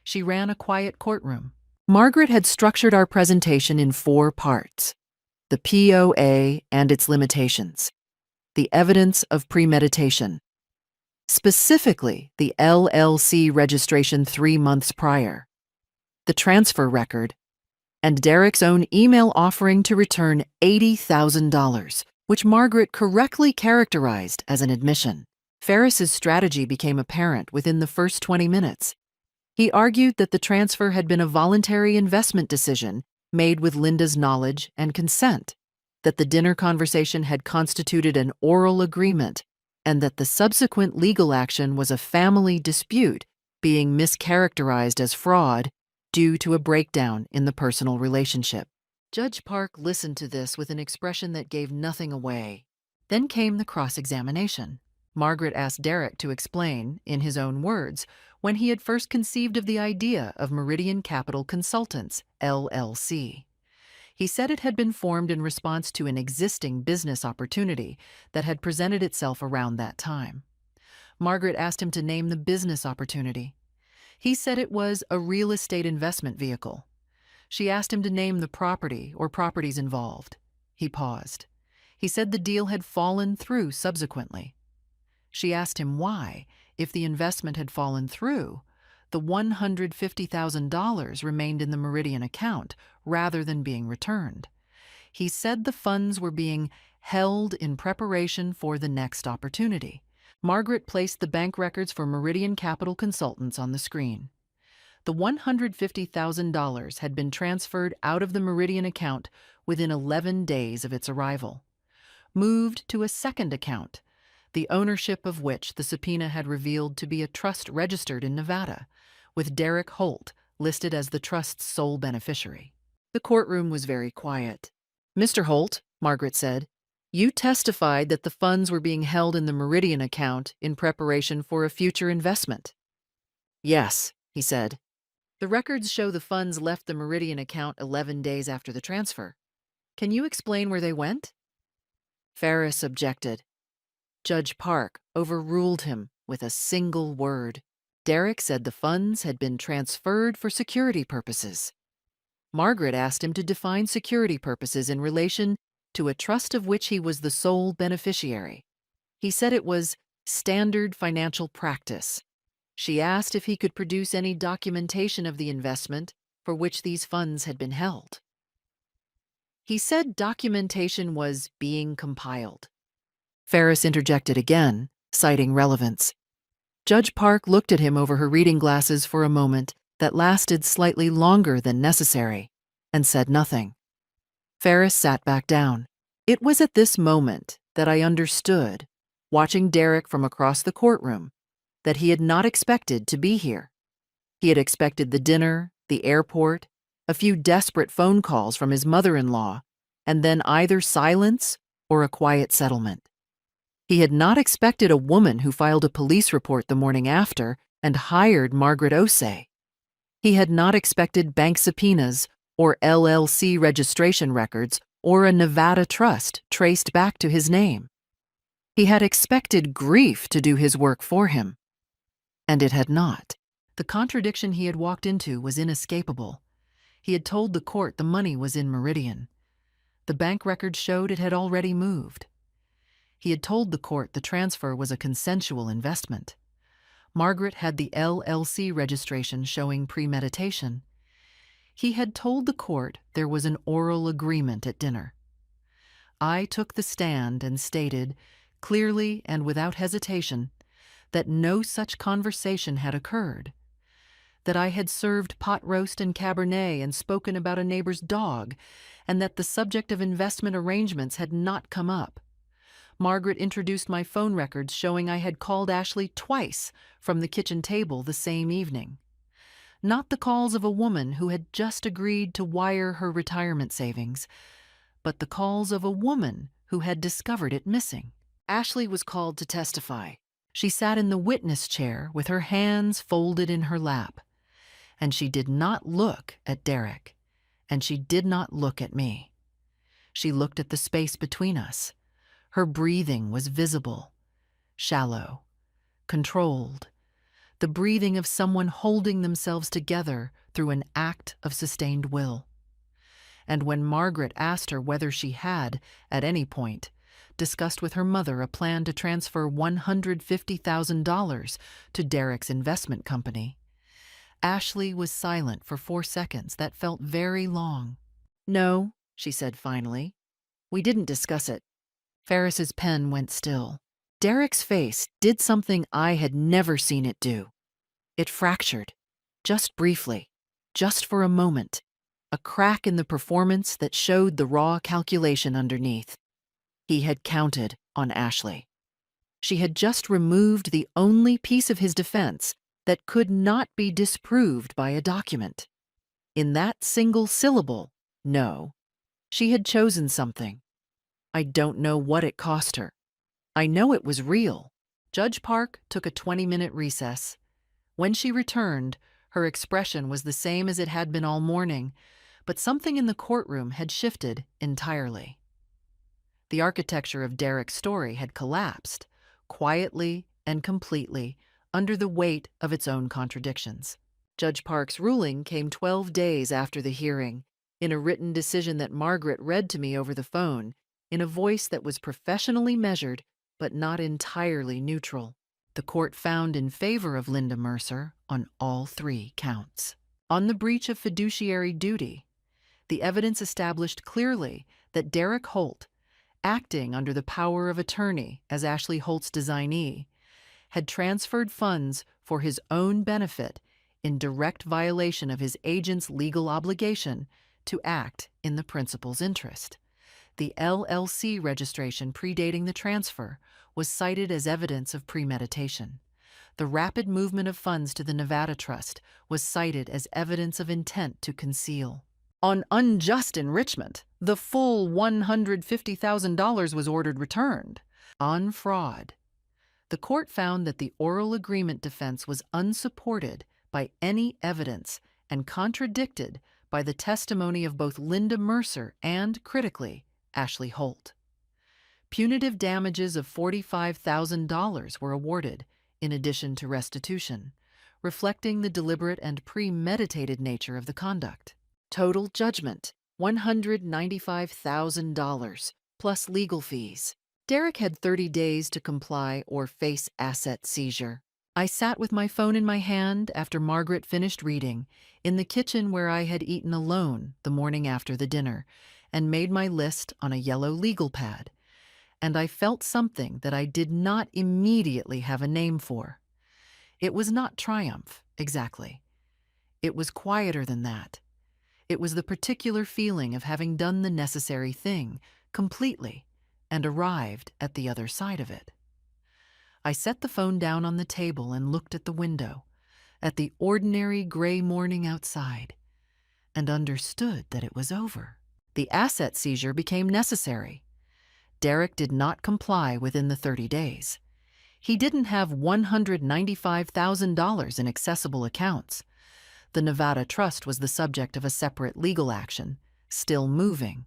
She ran a quiet courtroom. Margaret had structured our presentation in 4 parts: the POA and its limitations, the evidence of premeditation, specifically the LLC registration 3 months prior, the transfer record, and Derek's own email offering to return $80,000, which Margaret correctly characterized as an admission. Ferris's strategy became apparent within the first 20 minutes. He argued that the transfer had been a voluntary investment decision made with Linda's knowledge and consent, that the dinner conversation had constituted an oral agreement, and that the subsequent legal action was a family dispute being mischaracterized as fraud due to a breakdown in the personal relationship. Judge Park listened to this with an expression that gave nothing away. Then came the cross-examination. Margaret asked Derek to explain, in his own words, when he had first conceived of the idea of Meridian Capital Consultants, LLC. He said it had been formed in response to an existing business opportunity that had presented itself around that time. Margaret asked him to name the business opportunity. He said it was a real estate investment vehicle. She asked him to name the property or properties involved. He paused. He said the deal had fallen through subsequently. She asked him why, if the investment had fallen through, the $150,000 remained in the Meridian account rather than being returned. He said the funds were being held in preparation for the next opportunity. Margaret placed the bank records for Meridian Capital Consultants on the screen. The $150,000 had been transferred out of the Meridian account within 11 days of its arrival, moved to a second account, the ownership of which the subpoena had revealed to be a trust registered in Nevada, with Derek Holt listed as the trust's sole beneficiary. The courtroom was very quiet. "Mr. Holt," Margaret said, "you testified that the funds were being held in the Meridian account in preparation for a future investment." "Yes," he said. "The records show the funds left the Meridian account 11 days after the transfer. Can you explain where they went?" Ferris objected. Judge Park overruled him with a single word. Derek said the funds had been transferred for security purposes. Margaret asked him to define security purposes in relation to a trust of which he was the sole beneficiary. He said it was standard financial practice. She asked if he could produce any documentation of the investment for which these funds had been held. He said documentation was being compiled. Ferris interjected again, citing relevance. Judge Park looked at him over her reading glasses for a moment, that lasted slightly longer than necessary, and said nothing. Ferris sat back down. It was at this moment that I understood, watching Derek from across the courtroom, that he had not expected to be here. He had expected the dinner, the airport, a few desperate phone calls from his mother-in-law, and then either silence or a quiet settlement. He had not expected a woman who filed a police report the morning after and hired Margaret Osei. He had not expected bank subpoenas or LLC registration records or a Nevada trust traced back to his name. He had expected grief to do his work for him, and it had not. The contradiction he had walked into was inescapable. He had told the court the money was in Meridian. The bank records showed it had already moved. He had told the court the transfer was a consensual investment. Margaret had the LLC registration showing premeditation. He had told the court there was an oral agreement at dinner. I took the stand and stated, clearly and without hesitation, that no such conversation had occurred, that I had served pot roast and Cabernet and spoken about a neighbor's dog, and that the subject of investment arrangements had not come up. Margaret introduced my phone records showing I had called Ashley twice from the kitchen table the same evening. Not the calls of a woman who had just agreed to wire her retirement savings, but the calls of a woman who had discovered it missing. Ashley was called to testify. She sat in the witness chair with her hands folded in her lap, and she did not look at Derek, and she did not look at me. She looked at the space between us. Her breathing was visible, shallow, controlled, the breathing of someone holding themselves together through an act of sustained will. And when Margaret asked her whether she had, at any point, discussed with her mother a plan to transfer $150,000 to Derek's investment company, Ashley was silent for 4 seconds that felt very long. "No," she said finally. "We didn't discuss it." Ferris's pen went still. Derek's face did something I had never seen it do. It fractured, just briefly, just for a moment, a crack in the performance that showed the raw calculation underneath. He had counted on Ashley. She had just removed the only piece of his defense that could not be disproved by a document. In that single syllable, no, she had chosen something. I don't know what it cost her. I know it was real. Judge Park took a 20-minute recess. When she returned, her expression was the same as it had been all morning, but something in the courtroom had shifted entirely. The architecture of Derek's story had collapsed, quietly and completely, under the weight of its own contradictions. Judge Park's ruling came 12 days after the hearing, in a written decision that Margaret read to me over the phone, in a voice that was professionally measured but not entirely neutral. The court found in favor of Linda Mercer on all 3 counts. On the breach of fiduciary duty, the evidence established clearly that Derek Holt, acting under the power of attorney as Ashley Holt's designee, had transferred funds for his own benefit in direct violation of his agent's legal obligation to act in the principal's interest. The LLC registration predating the transfer was cited as evidence of premeditation. The rapid movement of funds to the Nevada Trust was cited as evidence of intent to conceal. On unjust enrichment, the full $150,000 was ordered returned. On fraud, the court found that the oral agreement defense was unsupported by any evidence and contradicted by the testimony of both Linda Mercer and, critically, Ashley Holt. Punitive damages of $45,000 were awarded, in addition to restitution, reflecting the deliberate and premeditated nature of the conduct. Total judgment, $195,000, plus legal fees. Derek had 30 days to comply or face asset seizure. I sat with my phone in my hand after Margaret finished reading, in the kitchen where I had eaten alone the morning after the dinner, and made my list on a yellow legal pad. And I felt something that I did not immediately have a name for. It was not triumph, exactly. It was quieter than that. It was the particular feeling of having done the necessary thing completely and arrived at the other side of it. I set the phone down on the table and looked at the window, at the ordinary gray morning outside, and understood that it was over. The asset seizure became necessary. Derek did not comply within the 30 days. He didn't have $195,000 in accessible accounts. The Nevada Trust was the subject of a separate legal action, still moving.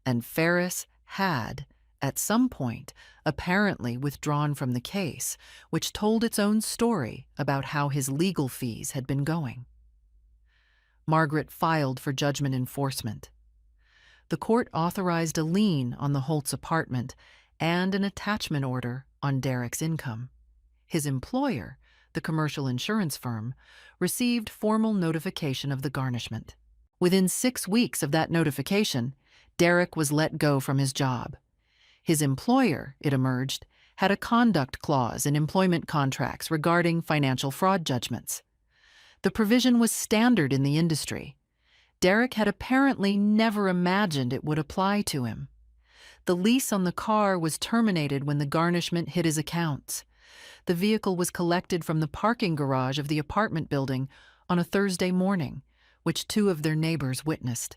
And Ferris had, at some point, apparently withdrawn from the case, which told its own story about how his legal fees had been going. Margaret filed for judgment enforcement. The court authorized a lien on the Holtz apartment and an attachment order on Derek's income. His employer, the commercial insurance firm, received formal notification of the garnishment. Within 6 weeks of that notification, Derek was let go from his job. His employer, it emerged, had a conduct clause in employment contracts regarding financial fraud judgments. The provision was standard in the industry. Derek had apparently never imagined it would apply to him. The lease on the car was terminated when the garnishment hit his accounts. The vehicle was collected from the parking garage of the apartment building on a Thursday morning, which 2 of their neighbors witnessed.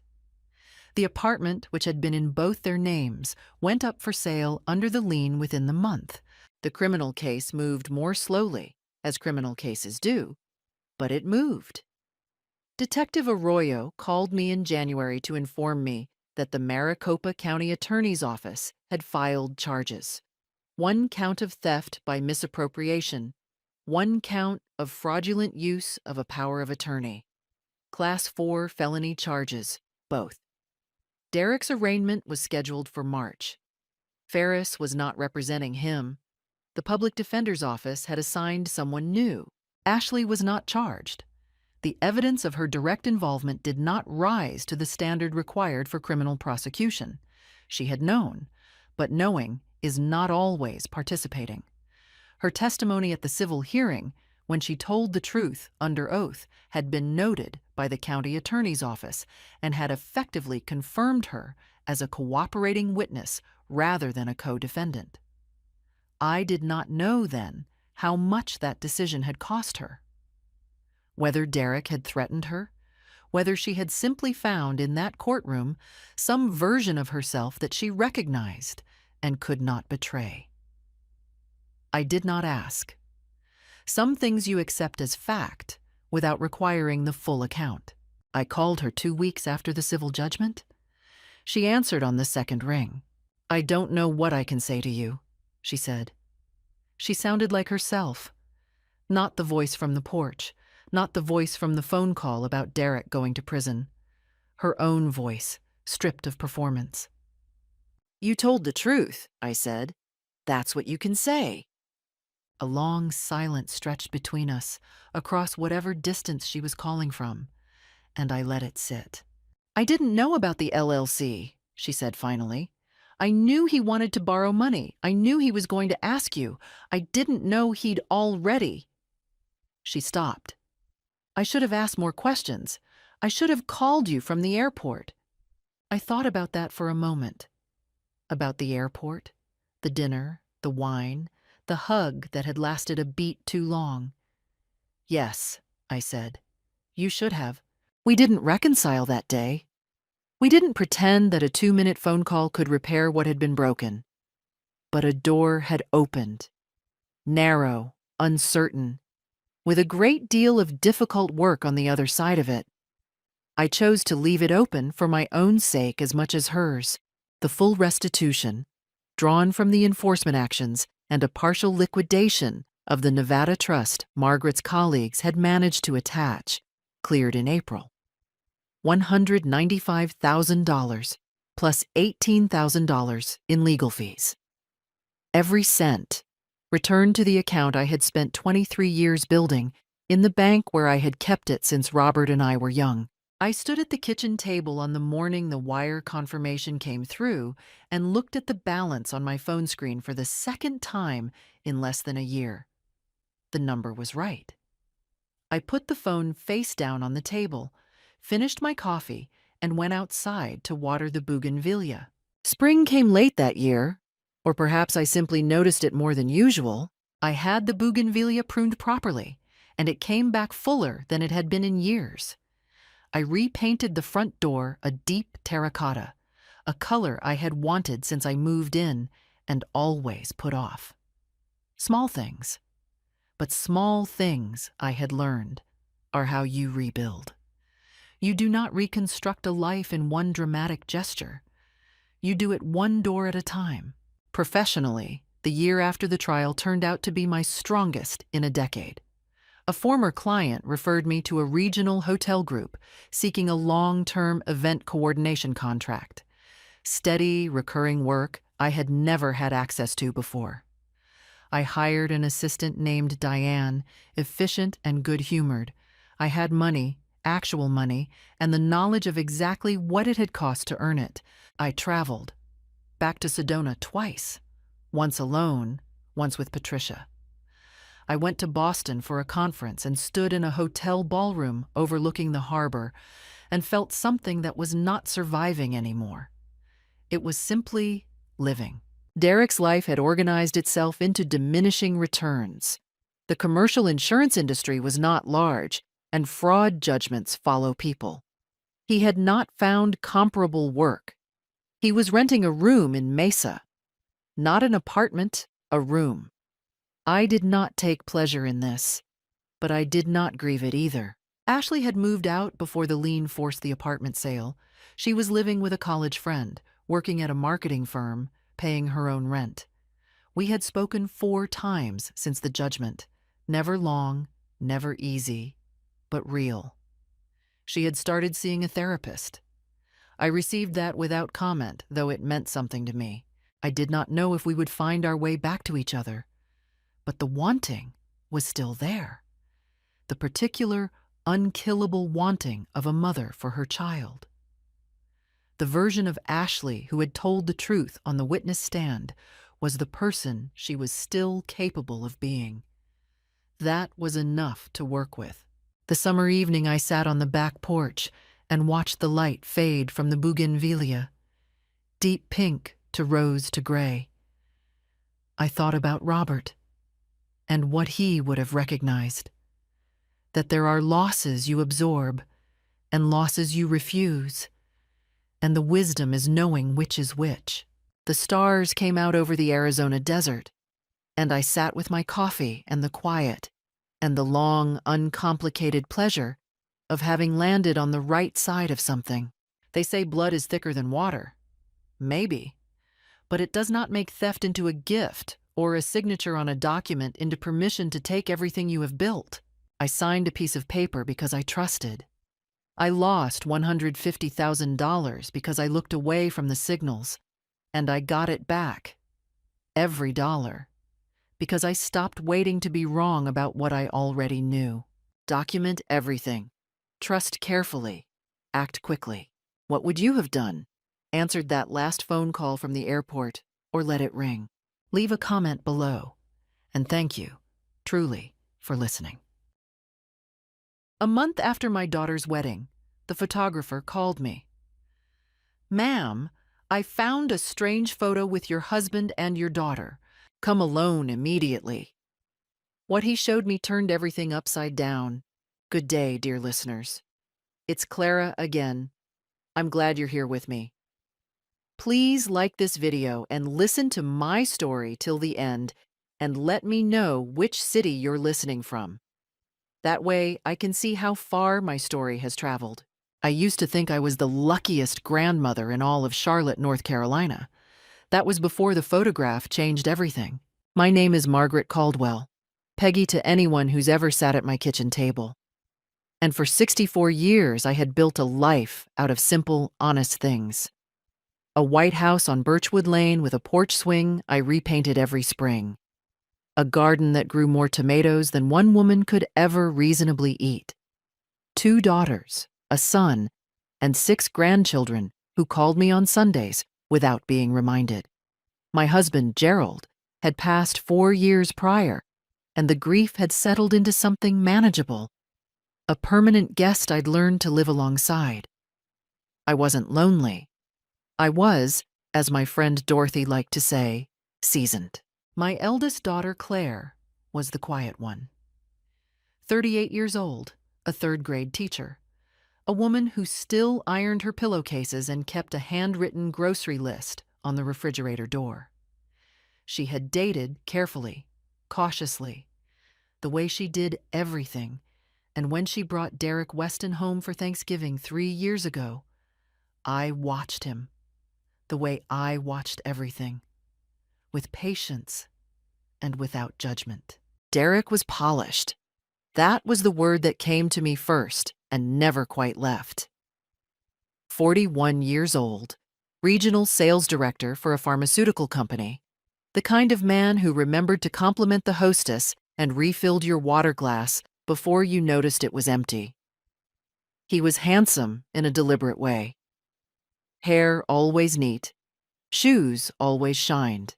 The apartment, which had been in both their names, went up for sale under the lien within the month. The criminal case moved more slowly, as criminal cases do, but it moved. Detective Arroyo called me in January to inform me that the Maricopa County Attorney's Office had filed charges. 1 count of theft by misappropriation, 1 count of fraudulent use of a power of attorney. Class 4 felony charges, both. Derek's arraignment was scheduled for March. Ferris was not representing him. The public defender's office had assigned someone new. Ashley was not charged. The evidence of her direct involvement did not rise to the standard required for criminal prosecution. She had known, but knowing is not always participating. Her testimony at the civil hearing, when she told the truth under oath, had been noted by the county attorney's office and had effectively confirmed her as a cooperating witness rather than a co-defendant. I did not know then how much that decision had cost her. Whether Derek had threatened her, whether she had simply found in that courtroom some version of herself that she recognized and could not betray. I did not ask. Some things you accept as fact without requiring the full account. I called her 2 weeks after the civil judgment. She answered on the second ring. "I don't know what I can say to you," she said. She sounded like herself, not the voice from the porch, not the voice from the phone call about Derek going to prison. Her own voice, stripped of performance. "You told the truth," I said. "That's what you can say." A long silence stretched between us, across whatever distance she was calling from, and I let it sit. "I didn't know about the LLC," she said finally. "I knew he wanted to borrow money. I knew he was going to ask you. I didn't know he'd already." She stopped. "I should have asked more questions. I should have called you from the airport." I thought about that for a moment. About the airport, the dinner, the wine, the hug that had lasted a beat too long. "Yes," I said. "You should have. We didn't reconcile that day. We didn't pretend that a 2-minute phone call could repair what had been broken. But a door had opened. Narrow, uncertain, with a great deal of difficult work on the other side of it. I chose to leave it open for my own sake as much as hers. The full restitution, drawn from the enforcement actions and a partial liquidation of the Nevada Trust Margaret's colleagues had managed to attach, cleared in April. $195,000 plus $18,000 in legal fees. Every cent returned to the account I had spent 23 years building in the bank where I had kept it since Robert and I were young. I stood at the kitchen table on the morning the wire confirmation came through and looked at the balance on my phone screen for the second time in less than a year. The number was right. I put the phone face down on the table, finished my coffee, and went outside to water the bougainvillea. Spring came late that year, or perhaps I simply noticed it more than usual. I had the bougainvillea pruned properly, and it came back fuller than it had been in years. I repainted the front door a deep terracotta, a color I had wanted since I moved in and always put off. Small things. But small things, I had learned, are how you rebuild. You do not reconstruct a life in one dramatic gesture. You do it one door at a time. Professionally, the year after the trial turned out to be my strongest in a decade. A former client referred me to a regional hotel group seeking a long-term event coordination contract. Steady, recurring work I had never had access to before. I hired an assistant named Diane, efficient and good-humored. I had money, actual money, and the knowledge of exactly what it had cost to earn it. I traveled. Back to Sedona twice. Once alone, once with Patricia. I went to Boston for a conference and stood in a hotel ballroom overlooking the harbor and felt something that was not surviving anymore. It was simply living. Derek's life had organized itself into diminishing returns. The commercial insurance industry was not large, and fraud judgments follow people. He had not found comparable work. He was renting a room in Mesa. Not an apartment, a room. I did not take pleasure in this, but I did not grieve it either. Ashley had moved out before the lien forced the apartment sale. She was living with a college friend, working at a marketing firm, paying her own rent. We had spoken 4 times since the judgment. Never long, never easy, but real. She had started seeing a therapist. I received that without comment, though it meant something to me. I did not know if we would find our way back to each other. But the wanting was still there. The particular, unkillable wanting of a mother for her child. The version of Ashley who had told the truth on the witness stand was the person she was still capable of being. That was enough to work with. The summer evening I sat on the back porch and watched the light fade from the bougainvillea, deep pink to rose to gray. I thought about Robert and what he would have recognized. That there are losses you absorb and losses you refuse, and the wisdom is knowing which is which. The stars came out over the Arizona desert, and I sat with my coffee and the quiet and the long, uncomplicated pleasure of having landed on the right side of something. They say blood is thicker than water. Maybe. But it does not make theft into a gift or a signature on a document into permission to take everything you have built. I signed a piece of paper because I trusted. I lost $150,000 because I looked away from the signals, and I got it back. Every dollar. Because I stopped waiting to be wrong about what I already knew. Document everything. Trust carefully. Act quickly. What would you have done? Answered that last phone call from the airport, or let it ring? Leave a comment below. And thank you, truly, for listening. A month after my daughter's wedding, the photographer called me. "Ma'am, I found a strange photo with your husband and your daughter. Come alone immediately." What he showed me turned everything upside down. Good day, dear listeners. It's Clara again. I'm glad you're here with me. Please like this video and listen to my story till the end, and let me know which city you're listening from. That way, I can see how far my story has traveled. I used to think I was the luckiest grandmother in all of Charlotte, North Carolina. That was before the photograph changed everything. My name is Margaret Caldwell, Peggy to anyone who's ever sat at my kitchen table. And for 64 years, I had built a life out of simple, honest things. A white house on Birchwood Lane with a porch swing I repainted every spring. A garden that grew more tomatoes than one woman could ever reasonably eat. 2 daughters, a son, and 6 grandchildren who called me on Sundays without being reminded. My husband, Gerald, had passed 4 years prior, and the grief had settled into something manageable, a permanent guest I'd learned to live alongside. I wasn't lonely. I was, as my friend Dorothy liked to say, seasoned. My eldest daughter, Claire, was the quiet one. 38 years old, a third-grade teacher, a woman who still ironed her pillowcases and kept a handwritten grocery list on the refrigerator door. She had dated carefully, cautiously, the way she did everything, and when she brought Derek Weston home for Thanksgiving 3 years ago, I watched him, the way I watched everything, with patience and without judgment. Derek was polished. That was the word that came to me first and never quite left. 41 years old, regional sales director for a pharmaceutical company, the kind of man who remembered to compliment the hostess and refilled your water glass before you noticed it was empty. He was handsome in a deliberate way. Hair always neat, shoes always shined.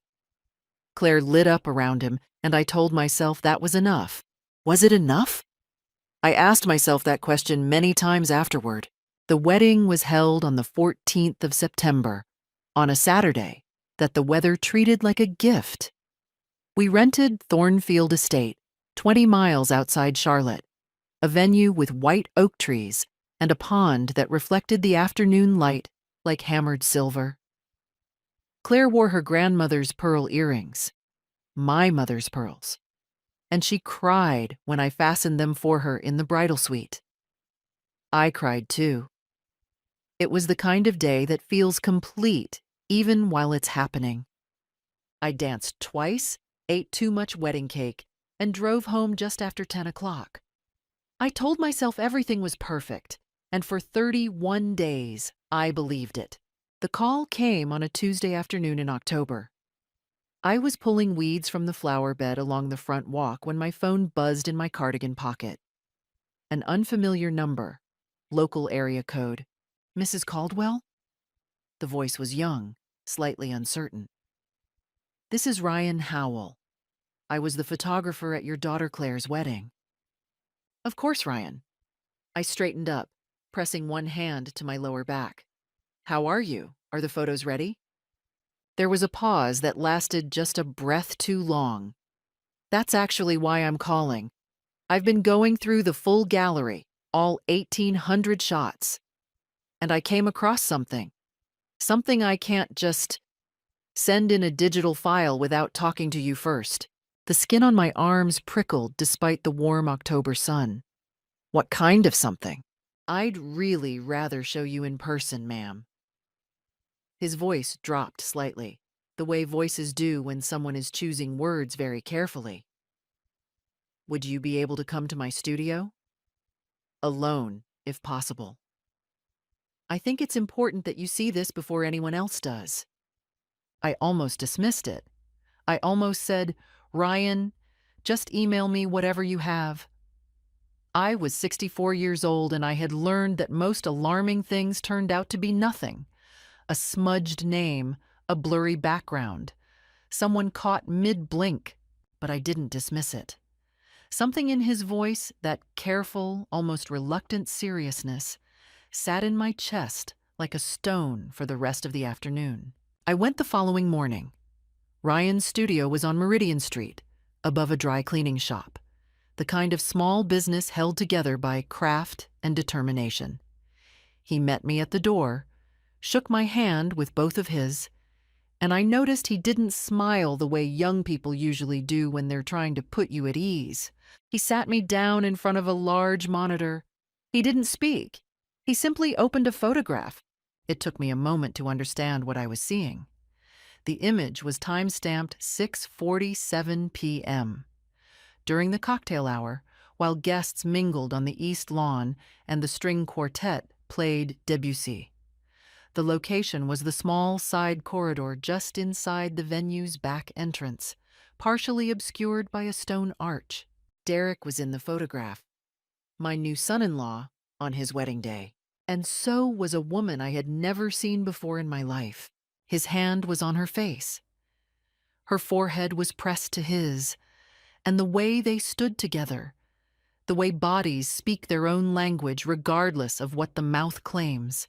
Claire lit up around him, and I told myself that was enough. Was it enough? I asked myself that question many times afterward. The wedding was held on the 14th of September, on a Saturday that the weather treated like a gift. We rented Thornfield Estate, 20 miles outside Charlotte, a venue with white oak trees and a pond that reflected the afternoon light like hammered silver. Claire wore her grandmother's pearl earrings, my mother's pearls, and she cried when I fastened them for her in the bridal suite. I cried too. It was the kind of day that feels complete even while it's happening. I danced twice, ate too much wedding cake, and drove home just after 10 o'clock. I told myself everything was perfect, and for 31 days, I believed it. The call came on a Tuesday afternoon in October. I was pulling weeds from the flower bed along the front walk when my phone buzzed in my cardigan pocket. An unfamiliar number, local area code. Mrs. Caldwell? The voice was young, slightly uncertain. This is Ryan Howell. I was the photographer at your daughter Claire's wedding. Of course, Ryan. I straightened up, pressing one hand to my lower back. How are you? Are the photos ready? There was a pause that lasted just a breath too long. That's actually why I'm calling. I've been going through the full gallery, all 1,800 shots, and I came across something. Something I can't just send in a digital file without talking to you first. The skin on my arms prickled despite the warm October sun. What kind of something? I'd really rather show you in person, ma'am. His voice dropped slightly, the way voices do when someone is choosing words very carefully. Would you be able to come to my studio? Alone, if possible. I think it's important that you see this before anyone else does. I almost dismissed it. I almost said, Ryan, just email me whatever you have. I was 64 years old and I had learned that most alarming things turned out to be nothing. A smudged name, a blurry background, someone caught mid-blink, but I didn't dismiss it. Something in his voice, that careful, almost reluctant seriousness, sat in my chest like a stone for the rest of the afternoon. I went the following morning. Ryan's studio was on Meridian Street, above a dry cleaning shop, the kind of small business held together by craft and determination. He met me at the door, shook my hand with both of his, and I noticed he didn't smile the way young people usually do when they're trying to put you at ease. He sat me down in front of a large monitor. He didn't speak. He simply opened a photograph. It took me a moment to understand what I was seeing. The image was time-stamped 6:47 p.m. During the cocktail hour, while guests mingled on the east lawn and the string quartet played Debussy. The location was the small side corridor just inside the venue's back entrance, partially obscured by a stone arch. Derek was in the photograph, my new son-in-law, on his wedding day. And so was a woman I had never seen before in my life. His hand was on her face. Her forehead was pressed to his, and the way they stood together, the way bodies speak their own language regardless of what the mouth claims,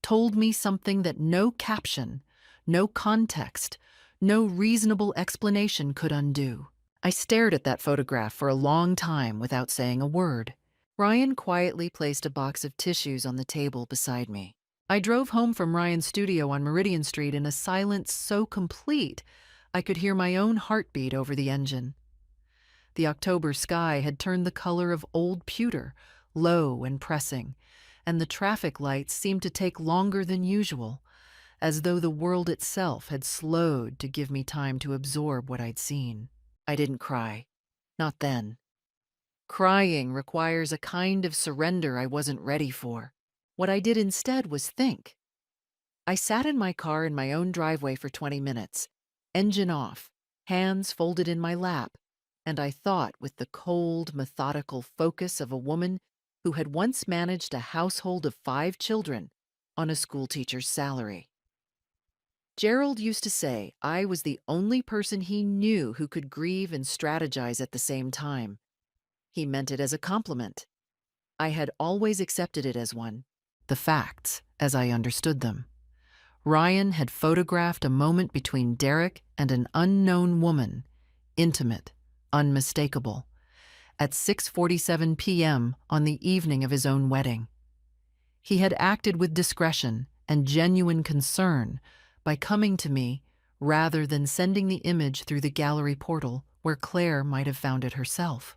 told me something that no caption, no context, no reasonable explanation could undo. I stared at that photograph for a long time without saying a word. Ryan quietly placed a box of tissues on the table beside me. I drove home from Ryan's studio on Meridian Street in a silence so complete I could hear my own heartbeat over the engine. The October sky had turned the color of old pewter, low and pressing, and the traffic lights seemed to take longer than usual, as though the world itself had slowed to give me time to absorb what I'd seen. I didn't cry. Not then. Crying requires a kind of surrender I wasn't ready for. What I did instead was think. I sat in my car in my own driveway for 20 minutes, engine off, hands folded in my lap, and I thought with the cold, methodical focus of a woman who had once managed a household of 5 children on a schoolteacher's salary. Gerald used to say I was the only person he knew who could grieve and strategize at the same time. He meant it as a compliment. I had always accepted it as one. The facts, as I understood them. Ryan had photographed a moment between Derek and an unknown woman, intimate, unmistakable, at 6:47 p.m. on the evening of his own wedding. He had acted with discretion and genuine concern by coming to me rather than sending the image through the gallery portal where Claire might have found it herself.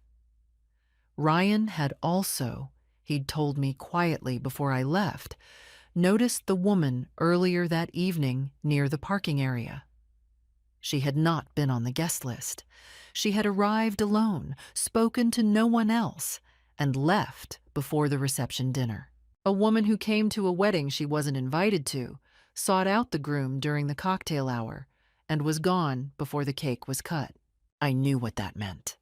Ryan had also, he'd told me quietly before I left, noticed the woman earlier that evening near the parking area. She had not been on the guest list. She had arrived alone, spoken to no one else, and left before the reception dinner. A woman who came to a wedding she wasn't invited to, sought out the groom during the cocktail hour, and was gone before the cake was cut. I knew what that meant.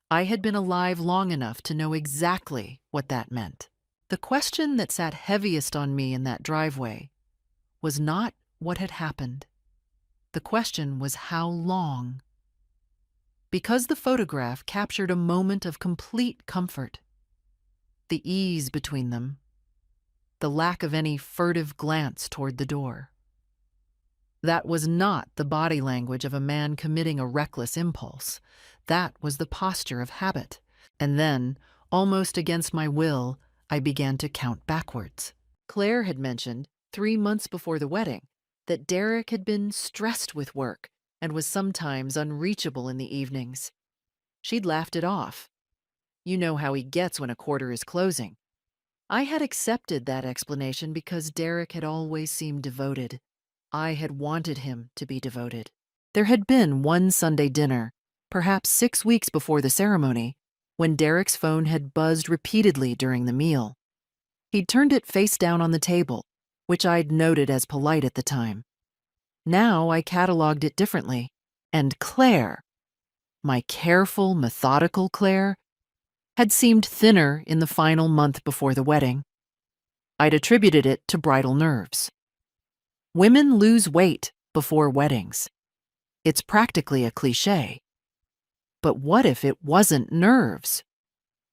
I had been alive long enough to know exactly what that meant. The question that sat heaviest on me in that driveway was not what had happened. The question was how long. Because the photograph captured a moment of complete comfort. The ease between them. The lack of any furtive glance toward the door. That was not the body language of a man committing a reckless impulse. That was the posture of habit. And then, almost against my will, I began to count backwards. Claire had mentioned, 3 months before the wedding, that Derek had been stressed with work and was sometimes unreachable in the evenings. She'd laughed it off. You know how he gets when a quarter is closing. I had accepted that explanation because Derek had always seemed devoted. I had wanted him to be devoted. There had been one Sunday dinner, perhaps 6 weeks before the ceremony, when Derek's phone had buzzed repeatedly during the meal. He'd turned it face down on the table, which I'd noted as polite at the time. Now I cataloged it differently, and Claire, my careful, methodical Claire, had seemed thinner in the final month before the wedding. I'd attributed it to bridal nerves. Women lose weight before weddings. It's practically a cliché. But what if it wasn't nerves?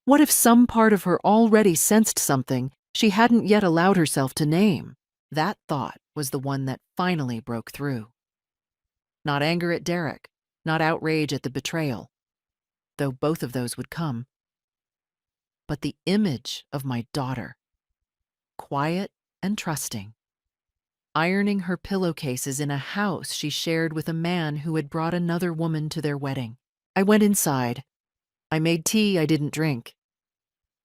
What if some part of her already sensed something she hadn't yet allowed herself to name? That thought was the one that finally broke through. Not anger at Derek, not outrage at the betrayal, though both of those would come. But the image of my daughter, quiet and trusting, ironing her pillowcases in a house she shared with a man who had brought another woman to their wedding. I went inside. I made tea I didn't drink.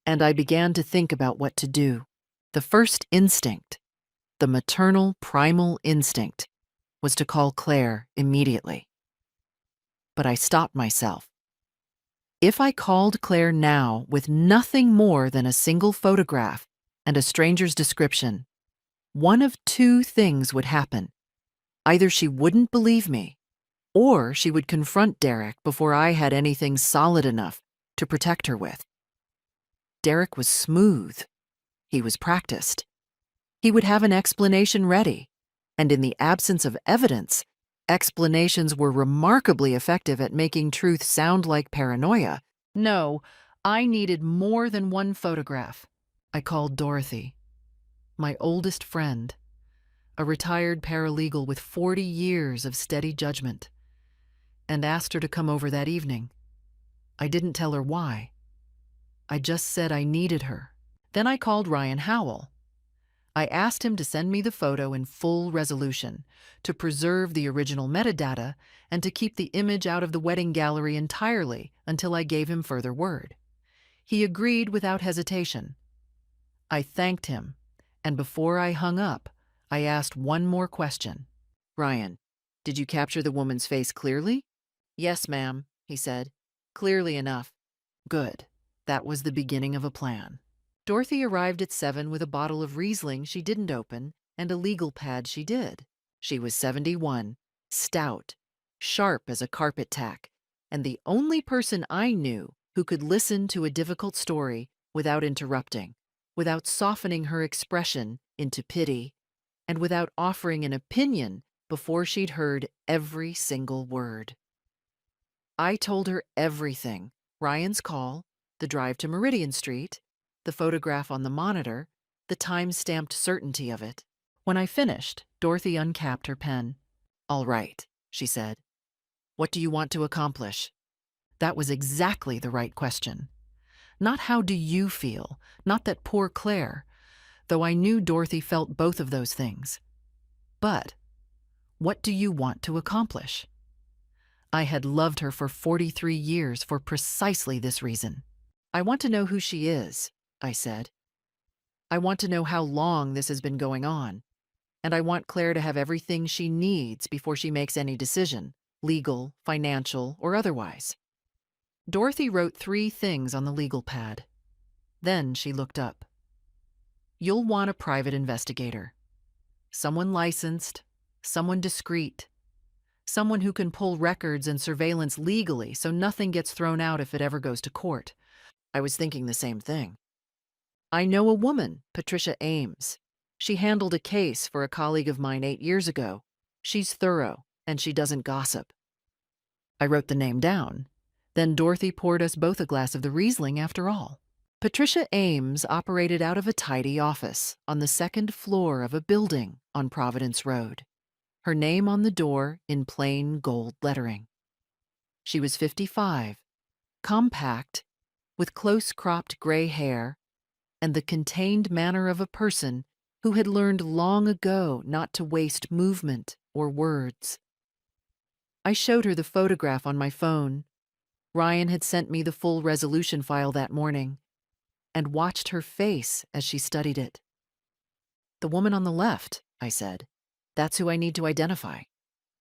And I began to think about what to do. The first instinct, the maternal primal instinct, was to call Claire immediately. But I stopped myself. If I called Claire now with nothing more than a single photograph and a stranger's description, one of 2 things would happen. Either she wouldn't believe me, or she would confront Derek before I had anything solid enough to protect her with. Derek was smooth. He was practiced. He would have an explanation ready, and in the absence of evidence, explanations were remarkably effective at making truth sound like paranoia. No, I needed more than one photograph. I called Dorothy, my oldest friend, a retired paralegal with 40 years of steady judgment, and asked her to come over that evening. I didn't tell her why. I just said I needed her. Then I called Ryan Howell. I asked him to send me the photo in full resolution, to preserve the original metadata, and to keep the image out of the wedding gallery entirely until I gave him further word. He agreed without hesitation. I thanked him, and before I hung up, I asked one more question. Ryan, did you capture the woman's face clearly? Yes, ma'am, he said. Clearly enough. Good. That was the beginning of a plan. Dorothy arrived at 7 with a bottle of Riesling she didn't open and a legal pad she did. She was 71, stout, sharp as a carpet tack, and the only person I knew who could listen to a difficult story without interrupting, without softening her expression into pity, and without offering an opinion before she'd heard every single word. I told her everything: Ryan's call, the drive to Meridian Street, the photograph on the monitor, the time-stamped certainty of it. When I finished, Dorothy uncapped her pen. All right, she said. What do you want to accomplish? That was exactly the right question. Not how do you feel, not that poor Claire, though I knew Dorothy felt both of those things. But what do you want to accomplish? I had loved her for 43 years for precisely this reason. I want to know who she is, I said. I want to know how long this has been going on, and I want Claire to have everything she needs before she makes any decision, legal, financial, or otherwise. Dorothy wrote 3 things on the legal pad. Then she looked up. You'll want a private investigator. Someone licensed, someone discreet, someone who can pull records and surveillance legally so nothing gets thrown out if it ever goes to court. I was thinking the same thing. I know a woman, Patricia Ames. She handled a case for a colleague of mine 8 years ago. She's thorough, and she doesn't gossip. I wrote the name down. Then Dorothy poured us both a glass of the Riesling after all. Patricia Ames operated out of a tidy office on the 2nd floor of a building on Providence Road. Her name on the door in plain gold lettering. She was 55, compact, with close-cropped gray hair, and the contained manner of a person who had learned long ago not to waste movement or words. I showed her the photograph on my phone. Ryan had sent me the full resolution file that morning, and watched her face as she studied it. The woman on the left, I said. That's who I need to identify.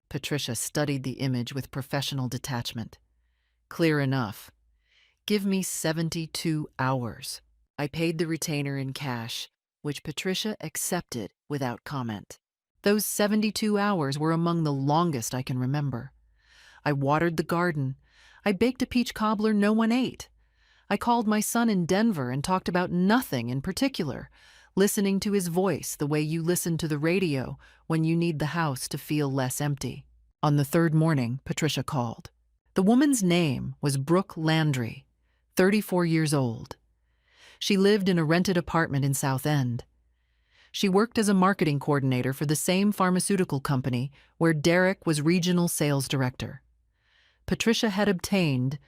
Patricia studied the image with professional detachment. Clear enough. Give me 72 hours. I paid the retainer in cash, which Patricia accepted without comment. Those 72 hours were among the longest I can remember. I watered the garden. I baked a peach cobbler no one ate. I called my son in Denver and talked about nothing in particular, listening to his voice the way you listen to the radio when you need the house to feel less empty. On the 3rd morning, Patricia called. The woman's name was Brooke Landry, 34 years old. She lived in a rented apartment in South End. She worked as a marketing coordinator for the same pharmaceutical company where Derek was regional sales director. Patricia had obtained,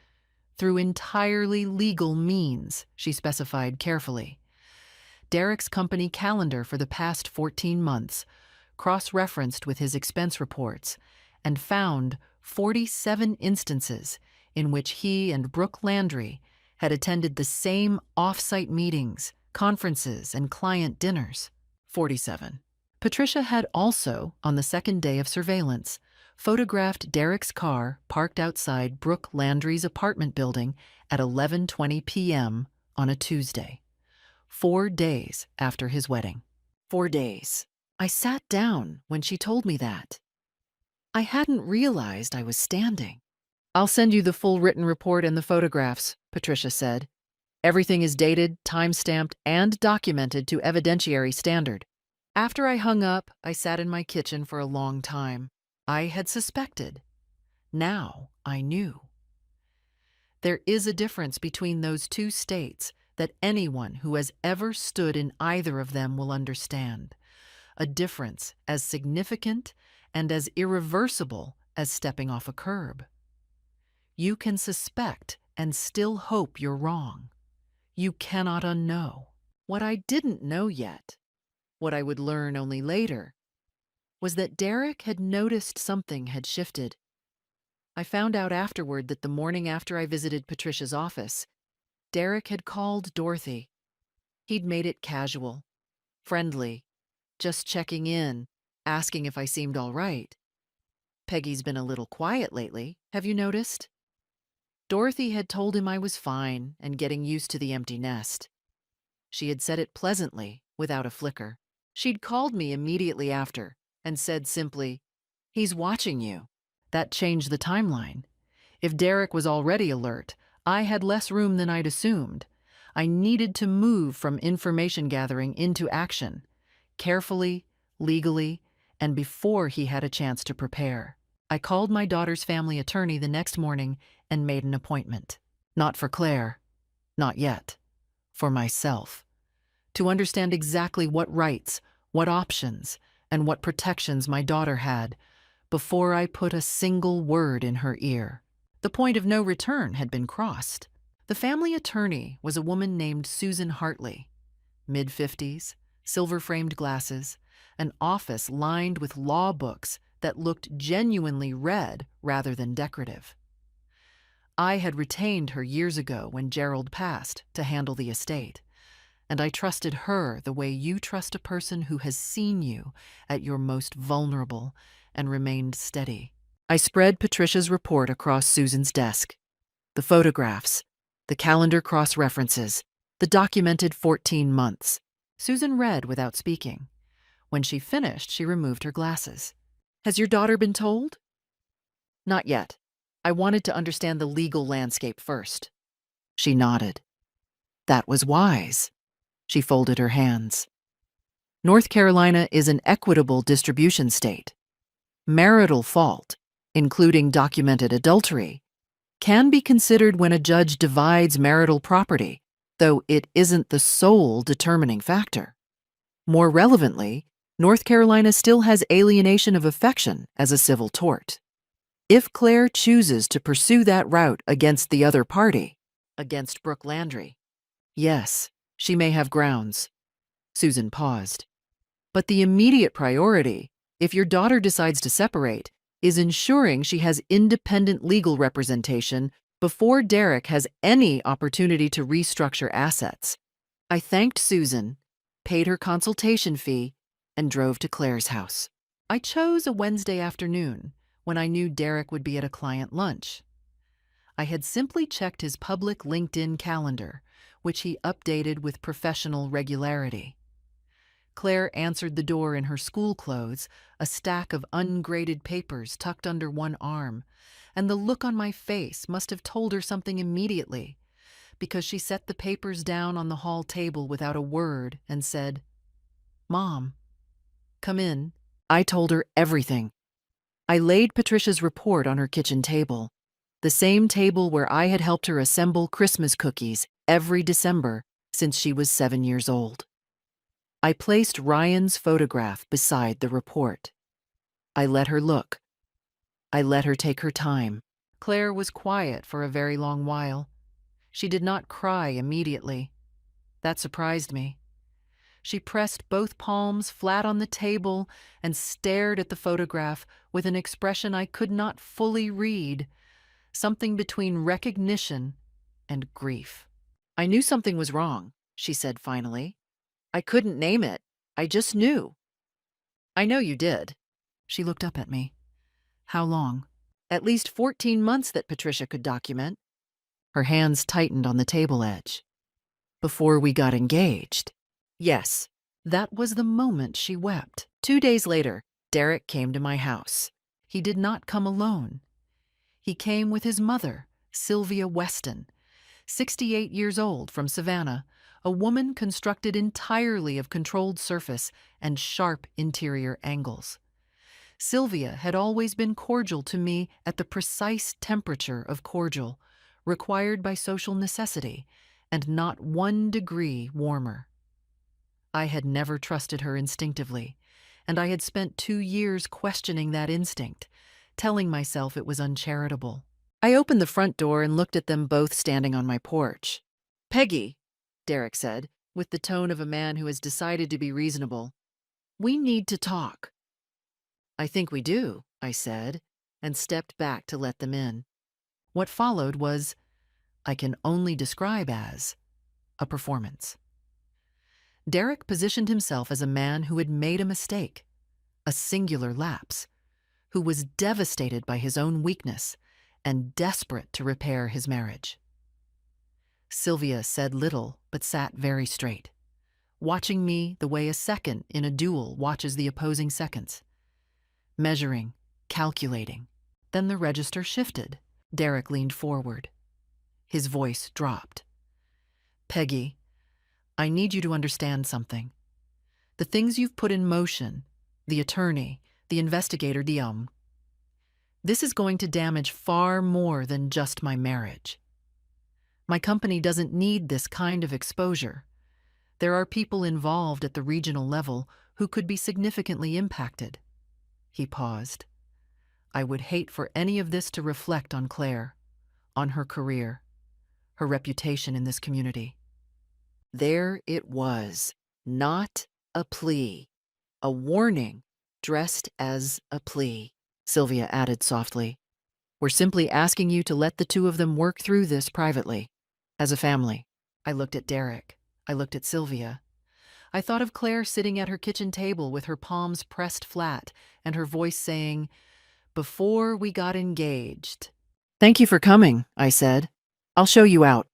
through entirely legal means, she specified carefully, Derek's company calendar for the past 14 months, cross-referenced with his expense reports, and found 47 instances in which he and Brooke Landry had attended the same off-site meetings, conferences, and client dinners. 47. Patricia had also, on the 2nd day of surveillance, photographed Derek's car parked outside Brooke Landry's apartment building at 11:20 p.m. on a Tuesday, 4 days after his wedding. 4 days. I sat down when she told me that. I hadn't realized I was standing. I'll send you the full written report and the photographs, Patricia said. Everything is dated, time-stamped, and documented to evidentiary standard. After I hung up, I sat in my kitchen for a long time. I had suspected. Now I knew. There is a difference between those two states that anyone who has ever stood in either of them will understand. A difference as significant and as irreversible as stepping off a curb. You can suspect and still hope you're wrong. You cannot unknow. What I didn't know yet, what I would learn only later, was that Derek had noticed something had shifted. I found out afterward that the morning after I visited Patricia's office, Derek had called Dorothy. He'd made it casual, friendly, just checking in, asking if I seemed all right. Peggy's been a little quiet lately, have you noticed? Dorothy had told him I was fine and getting used to the empty nest. She had said it pleasantly, without a flicker. She'd called me immediately after and said simply, "He's watching you." That changed the timeline. If Derek was already alert, I had less room than I'd assumed. I needed to move from information gathering into action, carefully, legally, and before he had a chance to prepare. I called my daughter's family attorney the next morning and made an appointment. Not for Claire, not yet. For myself. To understand exactly what rights, what options, and what protections my daughter had before I put a single word in her ear. The point of no return had been crossed. The family attorney was a woman named Susan Hartley, mid-50s, silver-framed glasses, an office lined with law books that looked genuinely read rather than decorative. I had retained her years ago when Gerald passed to handle the estate, and I trusted her the way you trust a person who has seen you at your most vulnerable and remained steady. I spread Patricia's report across Susan's desk. The photographs, the calendar cross-references, the documented 14 months. Susan read without speaking. When she finished, she removed her glasses. "Has your daughter been told?" "Not yet. I wanted to understand the legal landscape first." She nodded. "That was wise." She folded her hands. "North Carolina is an equitable distribution state. Marital fault, including documented adultery, can be considered when a judge divides marital property, though it isn't the sole determining factor. More relevantly, North Carolina still has alienation of affection as a civil tort. If Claire chooses to pursue that route against the other party, against Brooke Landry, yes, she may have grounds." Susan paused. "But the immediate priority, if your daughter decides to separate, is ensuring she has independent legal representation before Derek has any opportunity to restructure assets." I thanked Susan, paid her consultation fee, and drove to Claire's house. I chose a Wednesday afternoon, when I knew Derek would be at a client lunch. I had simply checked his public LinkedIn calendar, which he updated with professional regularity. Claire answered the door in her school clothes, a stack of ungraded papers tucked under one arm, and the look on my face must have told her something immediately, because she set the papers down on the hall table without a word and said, "Mom, come in." I told her everything. I laid Patricia's report on her kitchen table, the same table where I had helped her assemble Christmas cookies every December since she was 7 years old. I placed Ryan's photograph beside the report. I let her look. I let her take her time. Claire was quiet for a very long while. She did not cry immediately. That surprised me. She pressed both palms flat on the table and stared at the photograph with an expression I could not fully read, something between recognition and grief. "I knew something was wrong," she said finally. "I couldn't name it. I just knew." "I know you did." She looked up at me. "How long?" "At least 14 months that Patricia could document." Her hands tightened on the table edge. "Before we got engaged." Yes, that was the moment she wept. 2 days later, Derek came to my house. He did not come alone. He came with his mother, Sylvia Weston, 68 years old, from Savannah, a woman constructed entirely of controlled surface and sharp interior angles. Sylvia had always been cordial to me at the precise temperature of cordial, required by social necessity, and not 1 degree warmer. I had never trusted her instinctively, and I had spent 2 years questioning that instinct, telling myself it was uncharitable. I opened the front door and looked at them both standing on my porch. "Peggy," Derek said, with the tone of a man who has decided to be reasonable, "we need to talk." "I think we do," I said, and stepped back to let them in. What followed was, I can only describe as, a performance. Derek positioned himself as a man who had made a mistake, a singular lapse, who was devastated by his own weakness and desperate to repair his marriage. Sylvia said little but sat very straight, watching me the way a second in a duel watches the opposing seconds. Measuring, calculating. Then the register shifted. Derek leaned forward. His voice dropped. "Peggy, I need you to understand something. The things you've put in motion, the attorney, the investigator, this is going to damage far more than just my marriage. My company doesn't need this kind of exposure. There are people involved at the regional level who could be significantly impacted." He paused. "I would hate for any of this to reflect on Claire, on her career, her reputation in this community." There it was, not a plea, a warning dressed as a plea, Sylvia added softly. "We're simply asking you to let the two of them work through this privately, as a family." I looked at Derek. I looked at Sylvia. I thought of Claire sitting at her kitchen table with her palms pressed flat and her voice saying, "Before we got engaged." "Thank you for coming," I said. "I'll show you out."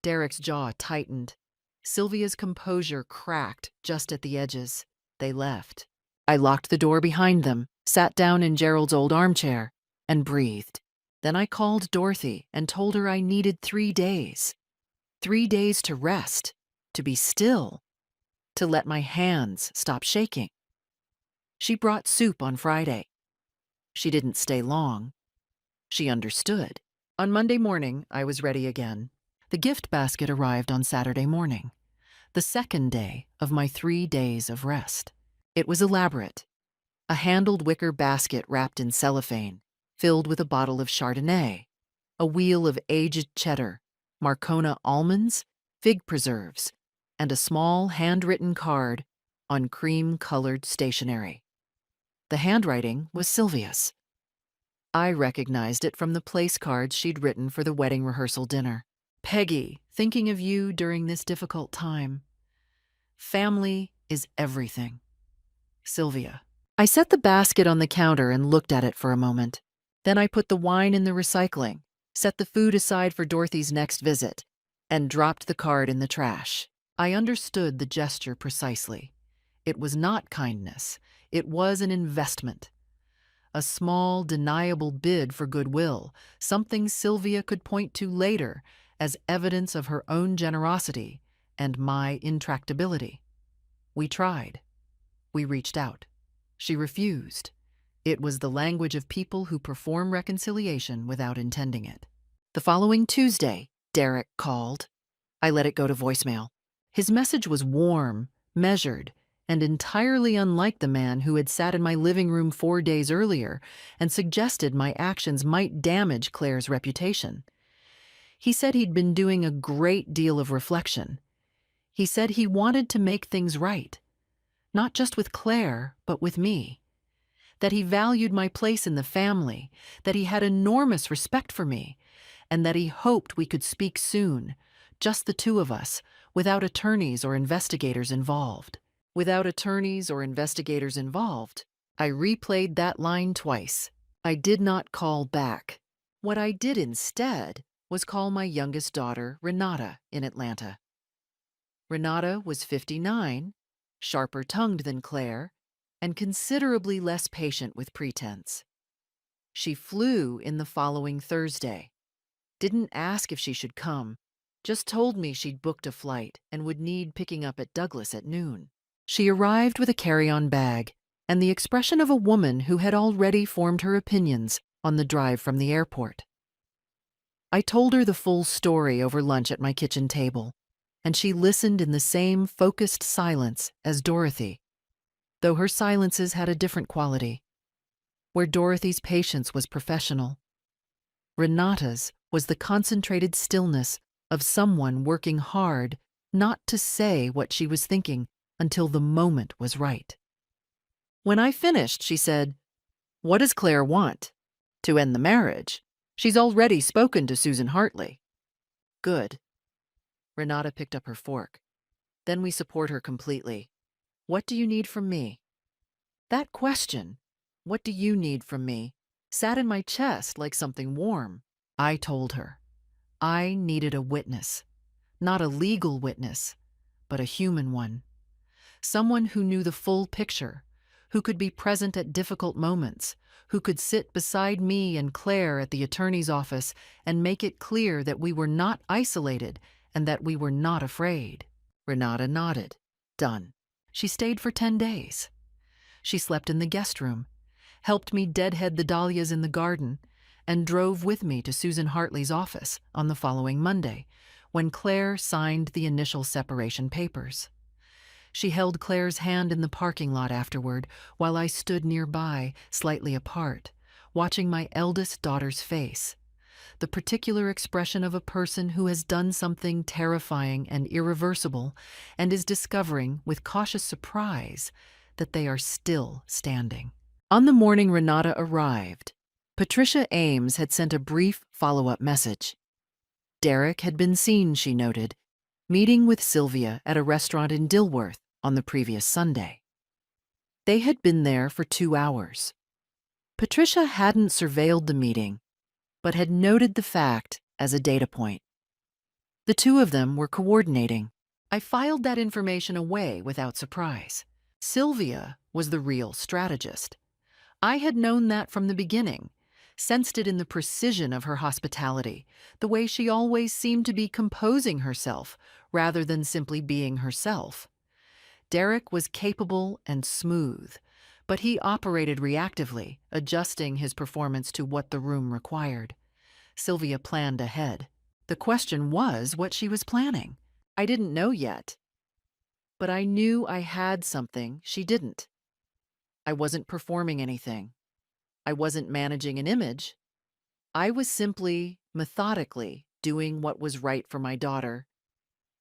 Derek's jaw tightened. Sylvia's composure cracked just at the edges. They left. I locked the door behind them, sat down in Gerald's old armchair, and breathed. Then I called Dorothy and told her I needed 3 days. 3 days to rest, to be still, to let my hands stop shaking. She brought soup on Friday. She didn't stay long. She understood. On Monday morning, I was ready again. The gift basket arrived on Saturday morning, the second day of my 3 days of rest. It was elaborate. A handled wicker basket wrapped in cellophane, filled with a bottle of Chardonnay, a wheel of aged cheddar, Marcona almonds, fig preserves, and a small handwritten card on cream-colored stationery. The handwriting was Sylvia's. I recognized it from the place cards she'd written for the wedding rehearsal dinner. "Peggy, thinking of you during this difficult time. Family is everything. Sylvia." I set the basket on the counter and looked at it for a moment. Then I put the wine in the recycling, set the food aside for Dorothy's next visit, and dropped the card in the trash. I understood the gesture precisely. It was not kindness. It was an investment. A small, deniable bid for goodwill, something Sylvia could point to later as evidence of her own generosity and my intractability. We tried. We reached out. She refused. It was the language of people who perform reconciliation without intending it. The following Tuesday, Derek called. I let it go to voicemail. His message was warm, measured, and entirely unlike the man who had sat in my living room 4 days earlier and suggested my actions might damage Claire's reputation. He said he'd been doing a great deal of reflection. He said he wanted to make things right, not just with Claire, but with me. That he valued my place in the family, that he had enormous respect for me, and that he hoped we could speak soon, just the two of us, without attorneys or investigators involved. Without attorneys or investigators involved. I replayed that line twice. I did not call back. What I did instead was call my youngest daughter, Renata, in Atlanta. Renata was 59, sharper-tongued than Claire, and considerably less patient with pretense. She flew in the following Thursday. Didn't ask if she should come, just told me she'd booked a flight and would need picking up at Douglas at noon. She arrived with a carry-on bag and the expression of a woman who had already formed her opinions on the drive from the airport. I told her the full story over lunch at my kitchen table, and she listened in the same focused silence as Dorothy, though her silences had a different quality. Where Dorothy's patience was professional, Renata's was the concentrated stillness of someone working hard not to say what she was thinking until the moment was right. When I finished, she said, "What does Claire want? To end the marriage? She's already spoken to Susan Hartley." "Good." Renata picked up her fork. "Then we support her completely. What do you need from me?" That question, "What do you need from me?" sat in my chest like something warm. I told her I needed a witness, not a legal witness, but a human one. Someone who knew the full picture, who could be present at difficult moments, who could sit beside me and Claire at the attorney's office and make it clear that we were not isolated and that we were not afraid. Renata nodded. Done. She stayed for 10 days. She slept in the guest room, helped me deadhead the dahlias in the garden, and drove with me to Susan Hartley's office on the following Monday, when Claire signed the initial separation papers. She held Claire's hand in the parking lot afterward, while I stood nearby, slightly apart, watching my eldest daughter's face, the particular expression of a person who has done something terrifying and irreversible and is discovering, with cautious surprise, that they are still standing. On the morning Renata arrived, Patricia Ames had sent a brief follow-up message. Derek had been seen, she noted, meeting with Sylvia at a restaurant in Dilworth on the previous Sunday. They had been there for 2 hours. Patricia hadn't surveilled the meeting, but had noted the fact as a data point. The two of them were coordinating. I filed that information away without surprise. Sylvia was the real strategist. I had known that from the beginning, sensed it in the precision of her hospitality, the way she always seemed to be composing herself rather than simply being herself. Derek was capable and smooth, but he operated reactively, adjusting his performance to what the room required. Sylvia planned ahead. The question was what she was planning. I didn't know yet, but I knew I had something she didn't. I wasn't performing anything. I wasn't managing an image. I was simply, methodically, doing what was right for my daughter.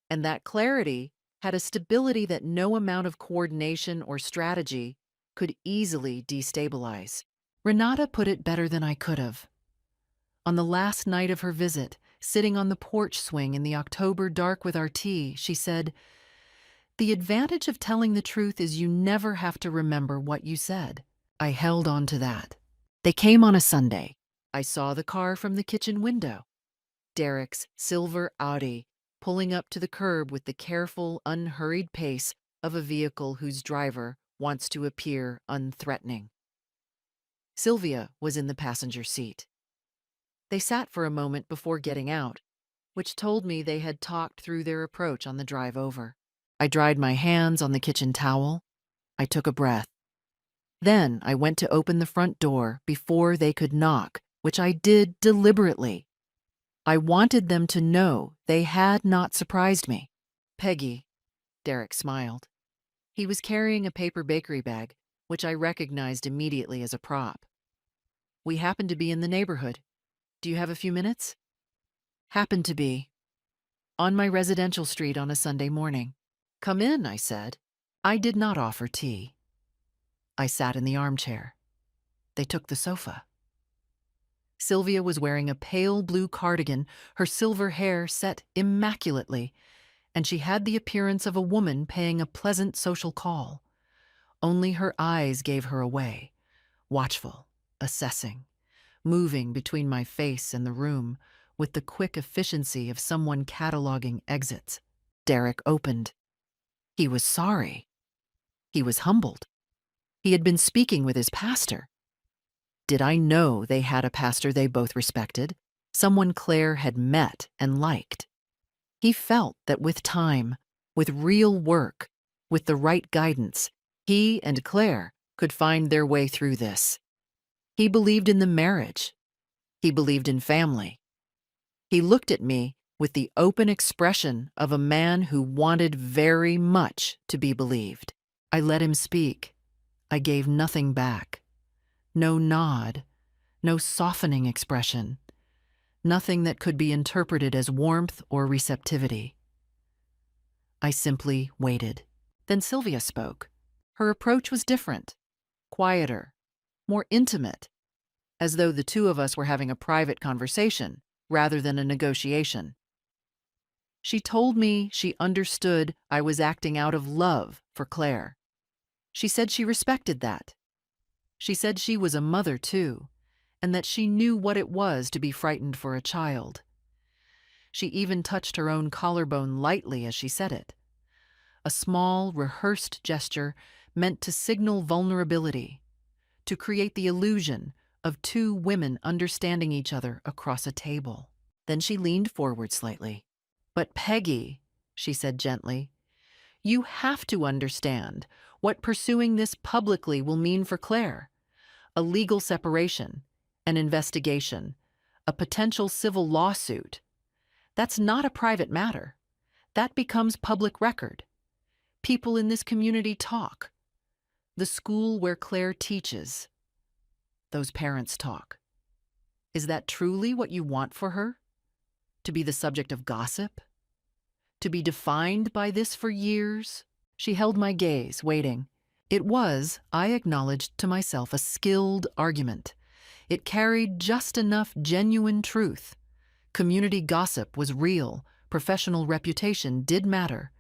And that clarity had a stability that no amount of coordination or strategy could easily destabilize. Renata put it better than I could have. On the last night of her visit, sitting on the porch swing in the October dark with our tea, she said, "The advantage of telling the truth is you never have to remember what you said." I held on to that. They came on a Sunday. I saw the car from the kitchen window. Derek's silver Audi, pulling up to the curb with the careful, unhurried pace of a vehicle whose driver wants to appear unthreatening. Sylvia was in the passenger seat. They sat for a moment before getting out, which told me they had talked through their approach on the drive over. I dried my hands on the kitchen towel. I took a breath. Then I went to open the front door before they could knock, which I did deliberately. I wanted them to know they had not surprised me. "Peggy," Derek smiled. He was carrying a paper bakery bag, which I recognized immediately as a prop. "We happen to be in the neighborhood. Do you have a few minutes?" "Happen to be. On my residential street on a Sunday morning." "Come in," I said. I did not offer tea. I sat in the armchair. They took the sofa. Sylvia was wearing a pale blue cardigan, her silver hair set immaculately, and she had the appearance of a woman paying a pleasant social call. Only her eyes gave her away, watchful, assessing, moving between my face and the room with the quick efficiency of someone cataloging exits. Derek opened. He was sorry. He was humbled. He had been speaking with his pastor. Did I know they had a pastor they both respected, someone Claire had met and liked? He felt that with time, with real work, with the right guidance, he and Claire could find their way through this. He believed in the marriage. He believed in family. He looked at me with the open expression of a man who wanted very much to be believed. I let him speak. I gave nothing back. No nod, no softening expression, nothing that could be interpreted as warmth or receptivity. I simply waited. Then Sylvia spoke. Her approach was different, quieter, more intimate, as though the two of us were having a private conversation rather than a negotiation. She told me she understood I was acting out of love for Claire. She said she respected that. She said she was a mother too, and that she knew what it was to be frightened for a child. She even touched her own collarbone lightly as she said it. A small, rehearsed gesture meant to signal vulnerability, to create the illusion of two women understanding each other across a table. Then she leaned forward slightly. "But Peggy," she said gently, "you have to understand what pursuing this publicly will mean for Claire. A legal separation, an investigation, a potential civil lawsuit. That's not a private matter. That becomes public record. People in this community talk. The school where Claire teaches. Those parents talk. Is that truly what you want for her? To be the subject of gossip? To be defined by this for years?" She held my gaze, waiting. It was, I acknowledged to myself, a skilled argument. It carried just enough genuine truth. Community gossip was real. Professional reputation did matter.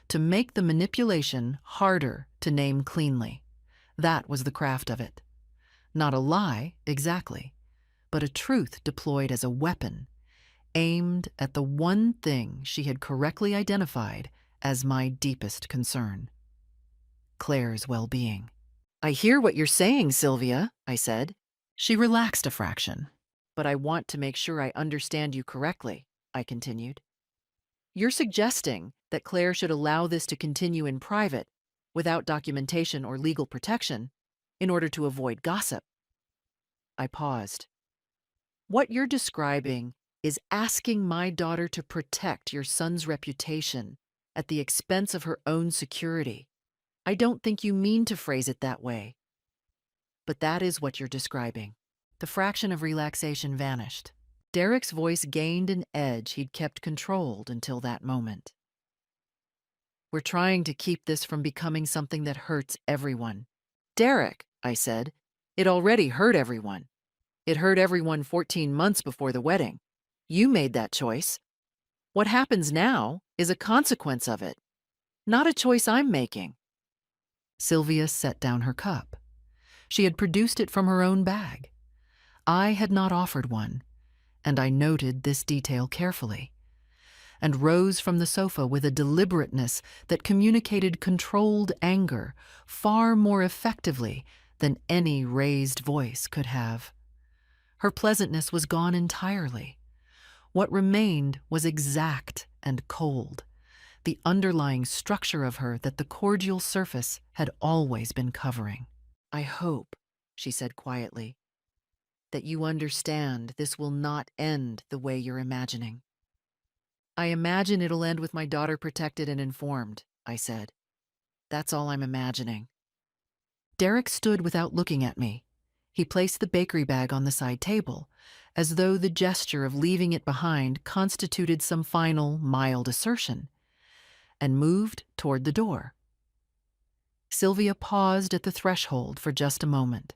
To make the manipulation harder to name cleanly. That was the craft of it. Not a lie, exactly, but a truth deployed as a weapon, aimed at the one thing she had correctly identified as my deepest concern: Claire's well-being. "I hear what you're saying, Sylvia," I said. She relaxed a fraction. "But I want to make sure I understand you correctly," I continued. "You're suggesting that Claire should allow this to continue in private, without documentation or legal protection, in order to avoid gossip." I paused. "What you're describing is asking my daughter to protect your son's reputation at the expense of her own security. I don't think you mean to phrase it that way. But that is what you're describing." The fraction of relaxation vanished. Derek's voice gained an edge he'd kept controlled until that moment. "We're trying to keep this from becoming something that hurts everyone." "Derek," I said, "it already hurt everyone. It hurt everyone 14 months before the wedding. You made that choice. What happens now is a consequence of it, not a choice I'm making." Sylvia set down her cup. She had produced it from her own bag. I had not offered one, and I noted this detail carefully, and rose from the sofa with a deliberateness that communicated controlled anger far more effectively than any raised voice could have. Her pleasantness was gone entirely. What remained was exact and cold, the underlying structure of her that the cordial surface had always been covering. "I hope," she said quietly, "that you understand this will not end the way you're imagining." "I imagine it'll end with my daughter protected and informed," I said. "That's all I'm imagining." Derek stood without looking at me. He placed the bakery bag on the side table, as though the gesture of leaving it behind constituted some final, mild assertion, and moved toward the door. Sylvia paused at the threshold for just a moment,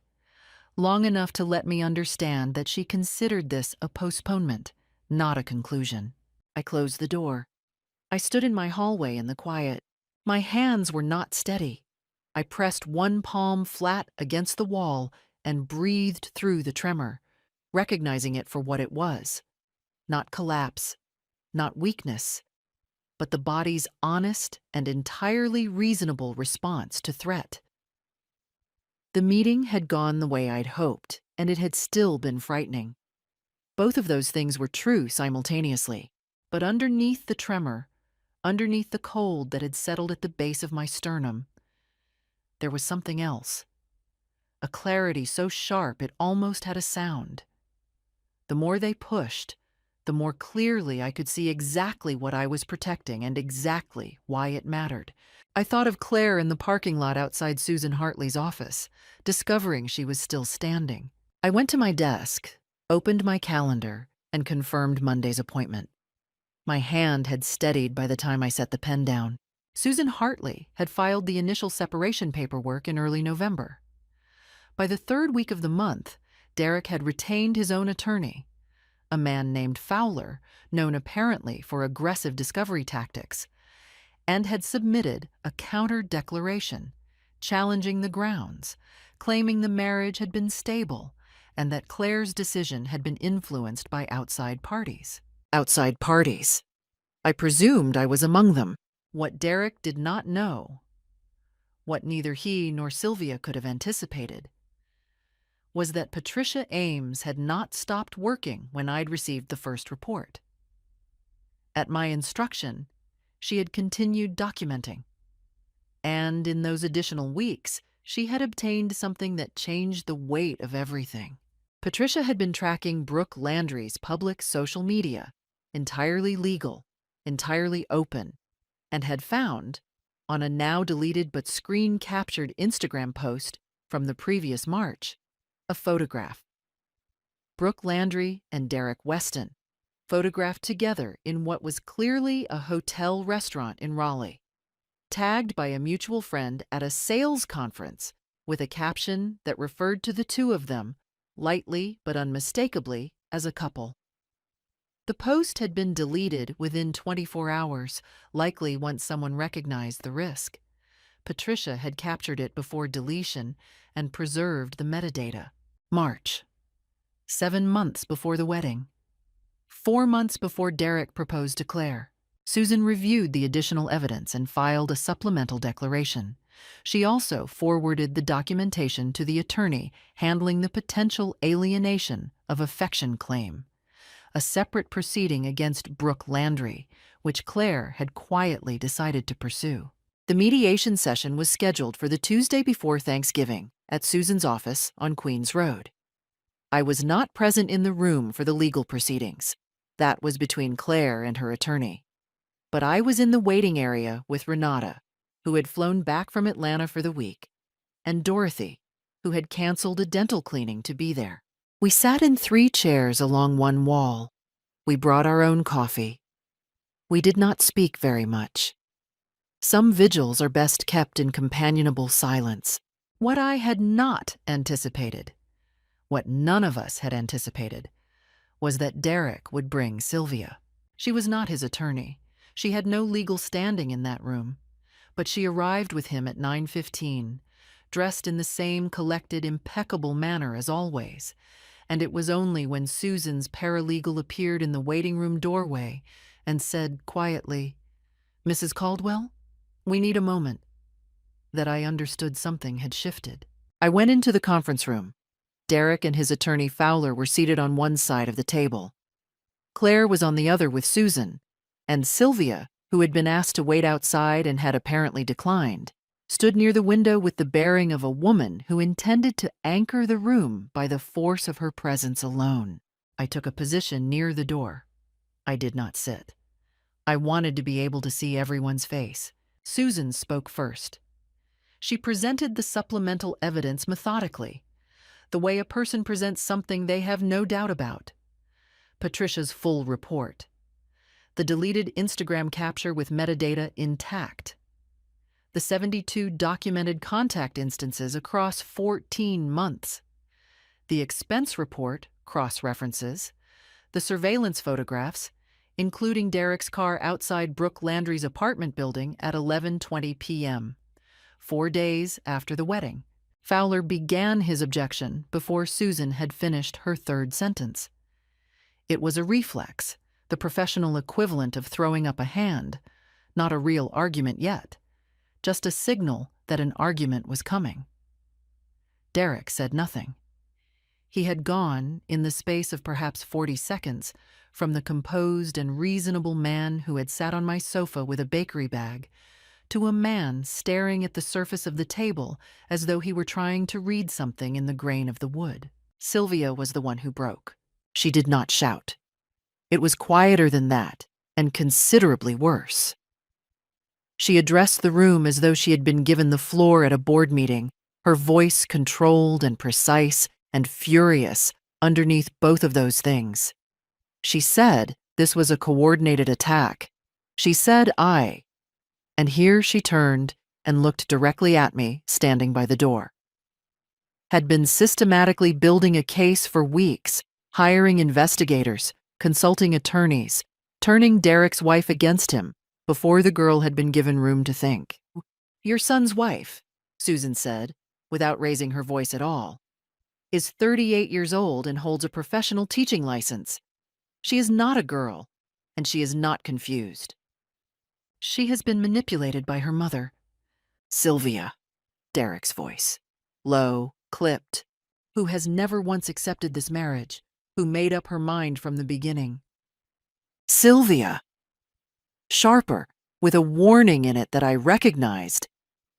long enough to let me understand that she considered this a postponement, not a conclusion. I closed the door. I stood in my hallway in the quiet. My hands were not steady. I pressed one palm flat against the wall and breathed through the tremor, recognizing it for what it was. Not collapse, not weakness, but the body's honest and entirely reasonable response to threat. The meeting had gone the way I'd hoped, and it had still been frightening. Both of those things were true simultaneously, but underneath the tremor, underneath the cold that had settled at the base of my sternum, there was something else. A clarity so sharp it almost had a sound. The more they pushed, the more clearly I could see exactly what I was protecting and exactly why it mattered. I thought of Claire in the parking lot outside Susan Hartley's office, discovering she was still standing. I went to my desk, opened my calendar, and confirmed Monday's appointment. My hand had steadied by the time I set the pen down. Susan Hartley had filed the initial separation paperwork in early November. By the third week of the month, Derek had retained his own attorney, a man named Fowler, known apparently for aggressive discovery tactics, and had submitted a counter-declaration, challenging the grounds, claiming the marriage had been stable and that Claire's decision had been influenced by outside parties. Outside parties. I presumed I was among them. What Derek did not know, what neither he nor Sylvia could have anticipated, was that Patricia Ames had not stopped working when I'd received the first report. At my instruction, she had continued documenting. And in those additional weeks, she had obtained something that changed the weight of everything. Patricia had been tracking Brooke Landry's public social media, entirely legal, entirely open, and had found, on a now deleted but screen-captured Instagram post from the previous March, a photograph. Brooke Landry and Derek Weston, photographed together in what was clearly a hotel restaurant in Raleigh, tagged by a mutual friend at a sales conference with a caption that referred to the two of them, lightly but unmistakably, as a couple. The post had been deleted within 24 hours, likely once someone recognized the risk. Patricia had captured it before deletion and preserved the metadata. March. 7 months before the wedding. 4 months before Derek proposed to Claire. Susan reviewed the additional evidence and filed a supplemental declaration. She also forwarded the documentation to the attorney handling the potential alienation of affection claim, a separate proceeding against Brooke Landry, which Claire had quietly decided to pursue. The mediation session was scheduled for the Tuesday before Thanksgiving at Susan's office on Queens Road. I was not present in the room for the legal proceedings. That was between Claire and her attorney. But I was in the waiting area with Renata, who had flown back from Atlanta for the week, and Dorothy, who had canceled a dental cleaning to be there. We sat in 3 chairs along one wall. We brought our own coffee. We did not speak very much. Some vigils are best kept in companionable silence. What I had not anticipated, what none of us had anticipated, was that Derek would bring Sylvia. She was not his attorney. She had no legal standing in that room. But she arrived with him at 9:15, dressed in the same collected, impeccable manner as always, and it was only when Susan's paralegal appeared in the waiting room doorway and said quietly, "Mrs. Caldwell, we need a moment," that I understood something had shifted. I went into the conference room. Derek and his attorney Fowler were seated on one side of the table. Claire was on the other with Susan, and Sylvia, who had been asked to wait outside and had apparently declined, stood near the window with the bearing of a woman who intended to anchor the room by the force of her presence alone. I took a position near the door. I did not sit. I wanted to be able to see everyone's face. Susan spoke first. She presented the supplemental evidence methodically, the way a person presents something they have no doubt about. Patricia's full report. The deleted Instagram capture with metadata intact. The 72 documented contact instances across 14 months. The expense report, cross-references. The surveillance photographs, including Derek's car outside Brooke Landry's apartment building at 11:20 p.m., 4 days after the wedding. Fowler began his objection before Susan had finished her third sentence. It was a reflex, the professional equivalent of throwing up a hand, not a real argument yet, just a signal that an argument was coming. Derek said nothing. He had gone, in the space of perhaps 40 seconds, from the composed and reasonable man who had sat on my sofa with a bakery bag to a man staring at the surface of the table as though he were trying to read something in the grain of the wood. Sylvia was the one who broke. She did not shout. It was quieter than that, and considerably worse. She addressed the room as though she had been given the floor at a board meeting, her voice controlled and precise and furious underneath both of those things. She said this was a coordinated attack. She said and here she turned and looked directly at me, standing by the door. Had been systematically building a case for weeks, hiring investigators, consulting attorneys, turning Derek's wife against him before the girl had been given room to think. Your son's wife, Susan said, without raising her voice at all, is 38 years old and holds a professional teaching license. She is not a girl, and she is not confused. She has been manipulated by her mother. Sylvia, Derek's voice, low, clipped, who has never once accepted this marriage, who made up her mind from the beginning. Sylvia! Sharper, with a warning in it that I recognized.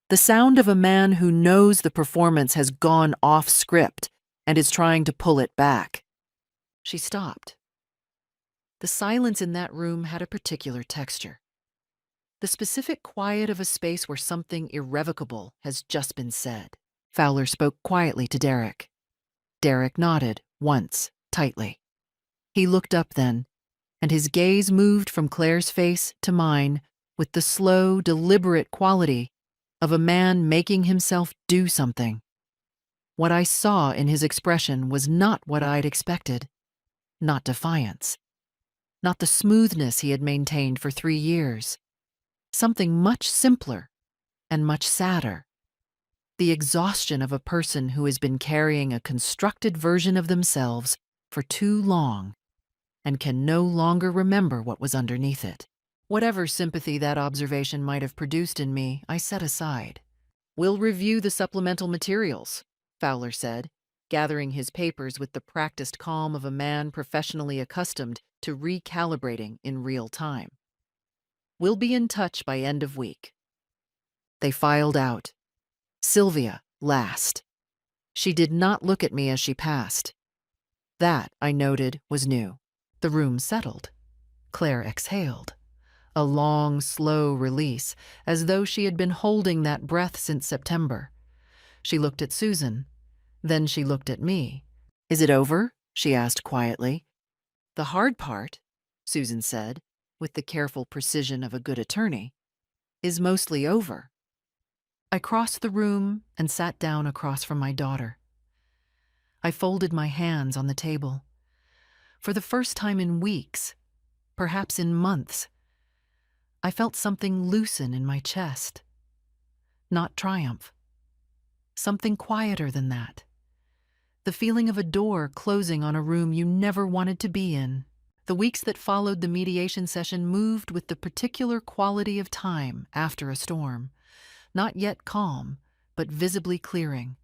The sound of a man who knows the performance has gone off script and is trying to pull it back. She stopped. The silence in that room had a particular texture. The specific quiet of a space where something irrevocable has just been said. Fowler spoke quietly to Derek. Derek nodded, once, tightly. He looked up then, and his gaze moved from Claire's face to mine with the slow, deliberate quality of a man making himself do something. What I saw in his expression was not what I'd expected. Not defiance. Not the smoothness he had maintained for 3 years. Something much simpler and much sadder. The exhaustion of a person who has been carrying a constructed version of themselves for too long and can no longer remember what was underneath it. Whatever sympathy that observation might have produced in me, I set aside. We'll review the supplemental materials, Fowler said, gathering his papers with the practiced calm of a man professionally accustomed to recalibrating in real time. We'll be in touch by end of week. They filed out. Sylvia last. She did not look at me as she passed. That, I noted, was new. The room settled. Claire exhaled. A long, slow release, as though she had been holding that breath since September. She looked at Susan. Then she looked at me. Is it over? She asked quietly. The hard part, Susan said, with the careful precision of a good attorney, is mostly over. I crossed the room and sat down across from my daughter. I folded my hands on the table. For the first time in weeks, perhaps in months, I felt something loosen in my chest. Not triumph. Something quieter than that. The feeling of a door closing on a room you never wanted to be in. The weeks that followed the mediation session moved with the particular quality of time after a storm. Not yet calm, but visibly clearing.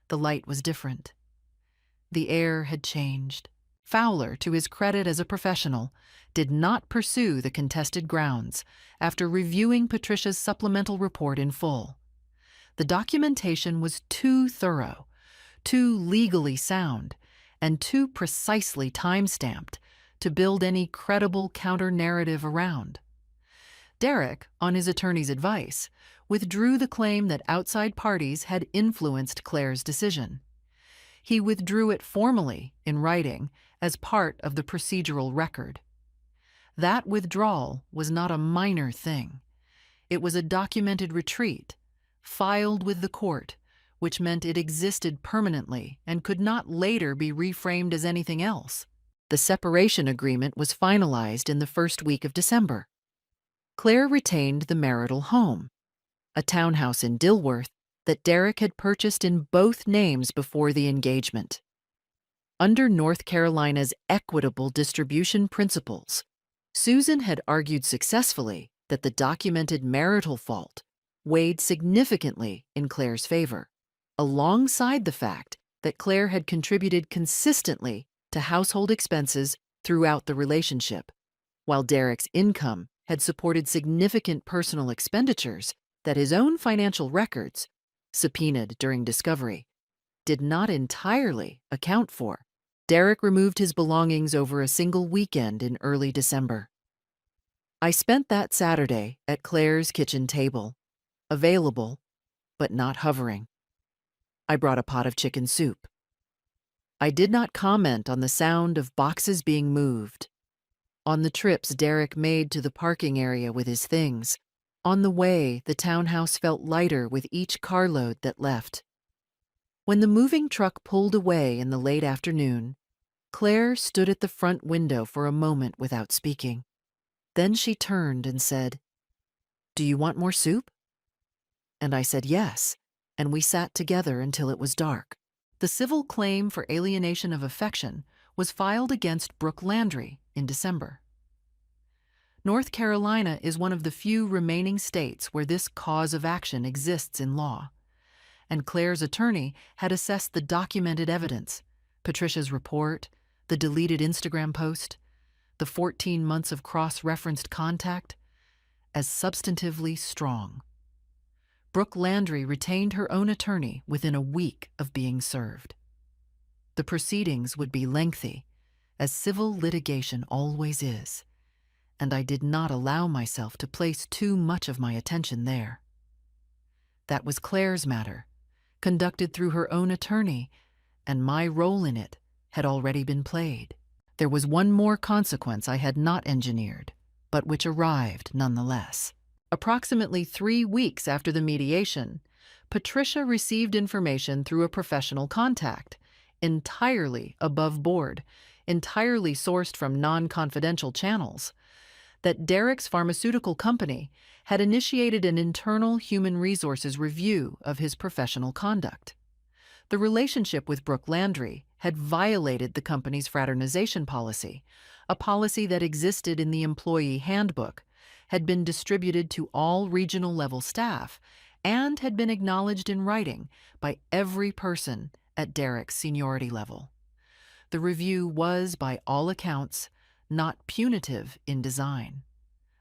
The light was different. The air had changed. Fowler, to his credit as a professional, did not pursue the contested grounds after reviewing Patricia's supplemental report in full. The documentation was too thorough, too legally sound, and too precisely time-stamped to build any credible counter-narrative around. Derek, on his attorney's advice, withdrew the claim that outside parties had influenced Claire's decision. He withdrew it formally, in writing, as part of the procedural record. That withdrawal was not a minor thing. It was a documented retreat, filed with the court, which meant it existed permanently and could not later be reframed as anything else. The separation agreement was finalized in the first week of December. Claire retained the marital home, a townhouse in Dilworth that Derek had purchased in both names before the engagement. Under North Carolina's equitable distribution principles, Susan had argued successfully that the documented marital fault weighed significantly in Claire's favor, alongside the fact that Claire had contributed consistently to household expenses throughout the relationship, while Derek's income had supported significant personal expenditures that his own financial records, subpoenaed during discovery, did not entirely account for. Derek removed his belongings over a single weekend in early December. I spent that Saturday at Claire's kitchen table, available, but not hovering. I brought a pot of chicken soup. I did not comment on the sound of boxes being moved, on the trips Derek made to the parking area with his things. On the way, the townhouse felt lighter with each carload that left. When the moving truck pulled away in the late afternoon, Claire stood at the front window for a moment without speaking. Then she turned and said, "Do you want more soup?" And I said yes, and we sat together until it was dark. The civil claim for alienation of affection was filed against Brooke Landry in December. North Carolina is one of the few remaining states where this cause of action exists in law, and Claire's attorney had assessed the documented evidence, Patricia's report, the deleted Instagram post, the 14 months of cross-referenced contact, as substantively strong. Brooke Landry retained her own attorney within a week of being served. The proceedings would be lengthy, as civil litigation always is, and I did not allow myself to place too much of my attention there. That was Claire's matter, conducted through her own attorney, and my role in it had already been played. There was one more consequence I had not engineered, but which arrived nonetheless. Approximately 3 weeks after the mediation, Patricia received information through a professional contact, entirely above board, entirely sourced from non-confidential channels, that Derek's pharmaceutical company had initiated an internal human resources review of his professional conduct. The relationship with Brooke Landry had violated the company's fraternization policy, a policy that existed in the employee handbook, had been distributed to all regional-level staff, and had been acknowledged in writing by every person at Derek's seniority level. The review was, by all accounts, not punitive in design.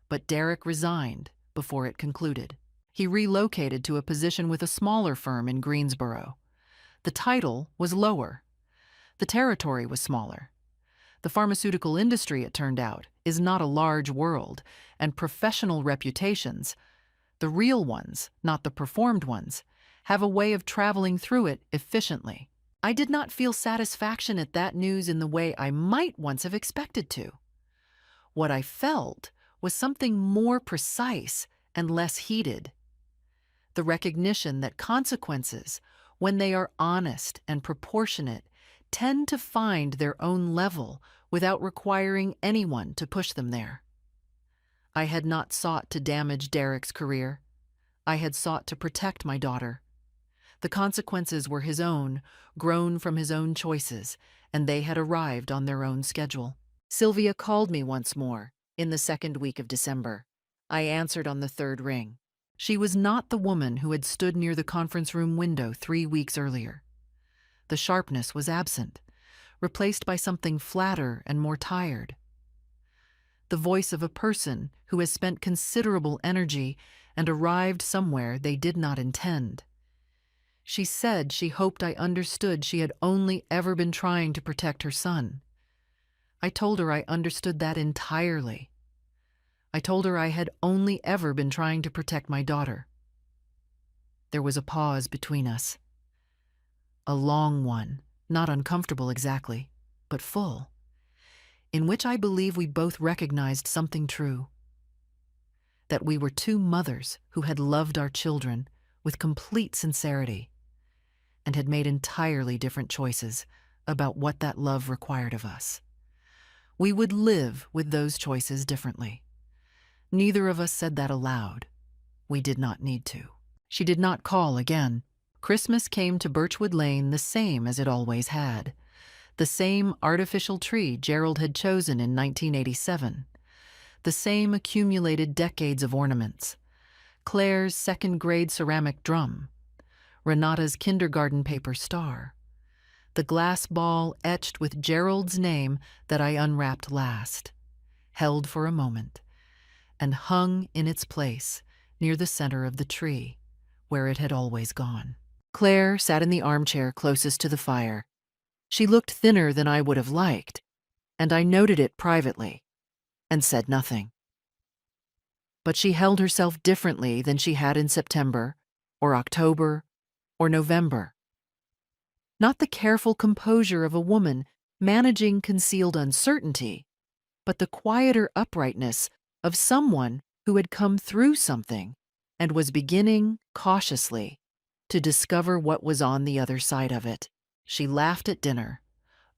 But Derek resigned before it concluded. He relocated to a position with a smaller firm in Greensboro. The title was lower. The territory was smaller. The pharmaceutical industry, it turned out, is not a large world, and professional reputations, the real ones, not the performed ones, have a way of traveling through it efficiently. I did not feel satisfaction at that news in the way I might once have expected to. What I felt was something more precise and less heated. The recognition that consequences, when they are honest and proportionate, tend to find their own level without requiring anyone to push them there. I had not sought to damage Derek's career. I had sought to protect my daughter. The consequences were his own, grown from his own choices, and they had arrived on their own schedule. Sylvia called me once more, in the second week of December. I answered on the third ring. She was not the woman who had stood near the conference room window 3 weeks earlier. The sharpness was absent, replaced by something flatter and more tired. The voice of a person who has spent considerable energy and arrived somewhere they did not intend. She said she hoped I understood she had only ever been trying to protect her son. I told her I understood that entirely. I told her I had only ever been trying to protect my daughter. There was a pause between us. A long one, not uncomfortable exactly, but full, in which I believe we both recognized something true. That we were two mothers who had loved our children with complete sincerity and had made entirely different choices about what that love required of us. We would live with those choices differently. Neither of us said that aloud. We did not need to. She did not call again. Christmas came to Birchwood Lane the same as it always had. The same artificial tree Gerald had chosen in 1987. The same accumulated decades of ornaments. Claire's second-grade ceramic drum. Renata's kindergarten paper star. The glass ball etched with Gerald's name that I unwrapped last. Held for a moment. And hung in its place near the center of the tree, where it had always gone. Claire sat in the armchair closest to the fire. She looked thinner than I would have liked, and I noted it privately and said nothing. But she held herself differently than she had in September, or October, or November. Not the careful composure of a woman managing concealed uncertainty, but the quieter uprightness of someone who had come through something and was beginning, cautiously, to discover what was on the other side of it. She laughed at dinner,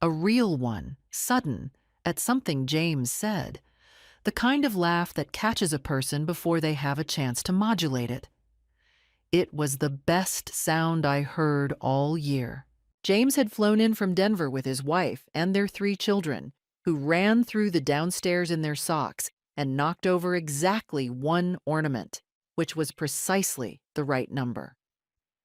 a real one, sudden, at something James said, the kind of laugh that catches a person before they have a chance to modulate it. It was the best sound I heard all year. James had flown in from Denver with his wife and their 3 children, who ran through the downstairs in their socks and knocked over exactly 1 ornament, which was precisely the right number.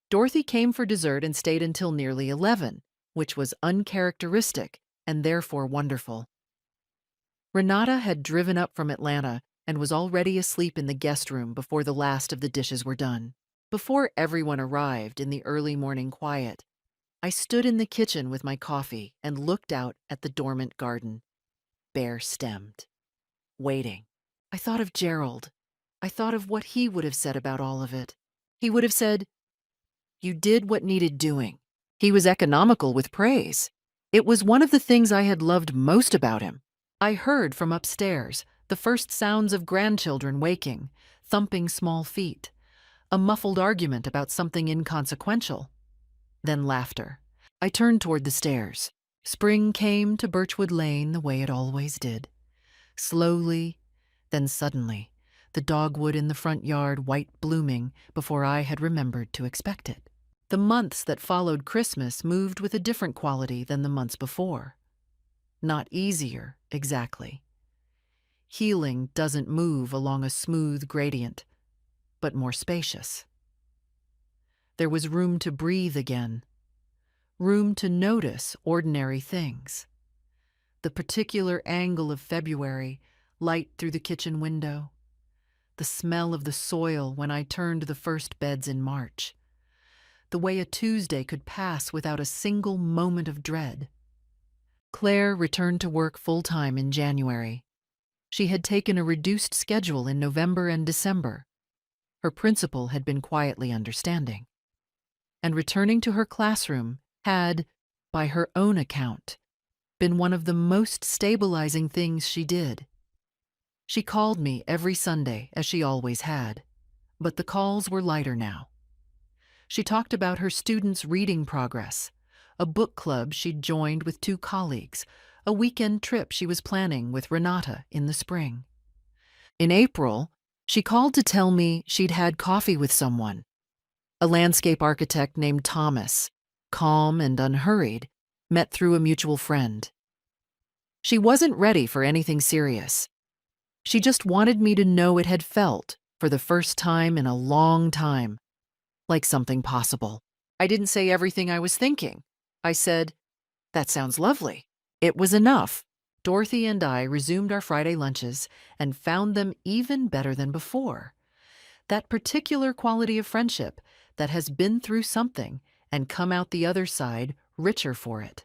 Dorothy came for dessert and stayed until nearly 11, which was uncharacteristic and therefore wonderful. Renata had driven up from Atlanta and was already asleep in the guest room before the last of the dishes were done. Before everyone arrived in the early morning quiet, I stood in the kitchen with my coffee and looked out at the dormant garden, bare-stemmed, waiting. I thought of Gerald. I thought of what he would have said about all of it. He would have said, "You did what needed doing." He was economical with praise. It was one of the things I had loved most about him. I heard from upstairs the first sounds of grandchildren waking, thumping small feet, a muffled argument about something inconsequential, then laughter. I turned toward the stairs. Spring came to Birchwood Lane the way it always did. Slowly, then suddenly, the dogwood in the front yard white blooming before I had remembered to expect it. The months that followed Christmas moved with a different quality than the months before. Not easier, exactly. Healing doesn't move along a smooth gradient, but more spacious. There was room to breathe again, room to notice ordinary things. The particular angle of February, light through the kitchen window, the smell of the soil when I turned the first beds in March, the way a Tuesday could pass without a single moment of dread. Claire returned to work full-time in January. She had taken a reduced schedule in November and December. Her principal had been quietly understanding. And returning to her classroom had, by her own account, been one of the most stabilizing things she did. She called me every Sunday, as she always had, but the calls were lighter now. She talked about her students' reading progress, a book club she'd joined with 2 colleagues, a weekend trip she was planning with Renata in the spring. In April, she called to tell me she'd had coffee with someone, a landscape architect named Thomas, calm and unhurried, met through a mutual friend. She wasn't ready for anything serious. She just wanted me to know it had felt, for the first time in a long time, like something possible. I didn't say everything I was thinking. I said, "That sounds lovely." It was enough. Dorothy and I resumed our Friday lunches and found them even better than before. That particular quality of friendship that has been through something and come out the other side richer for it.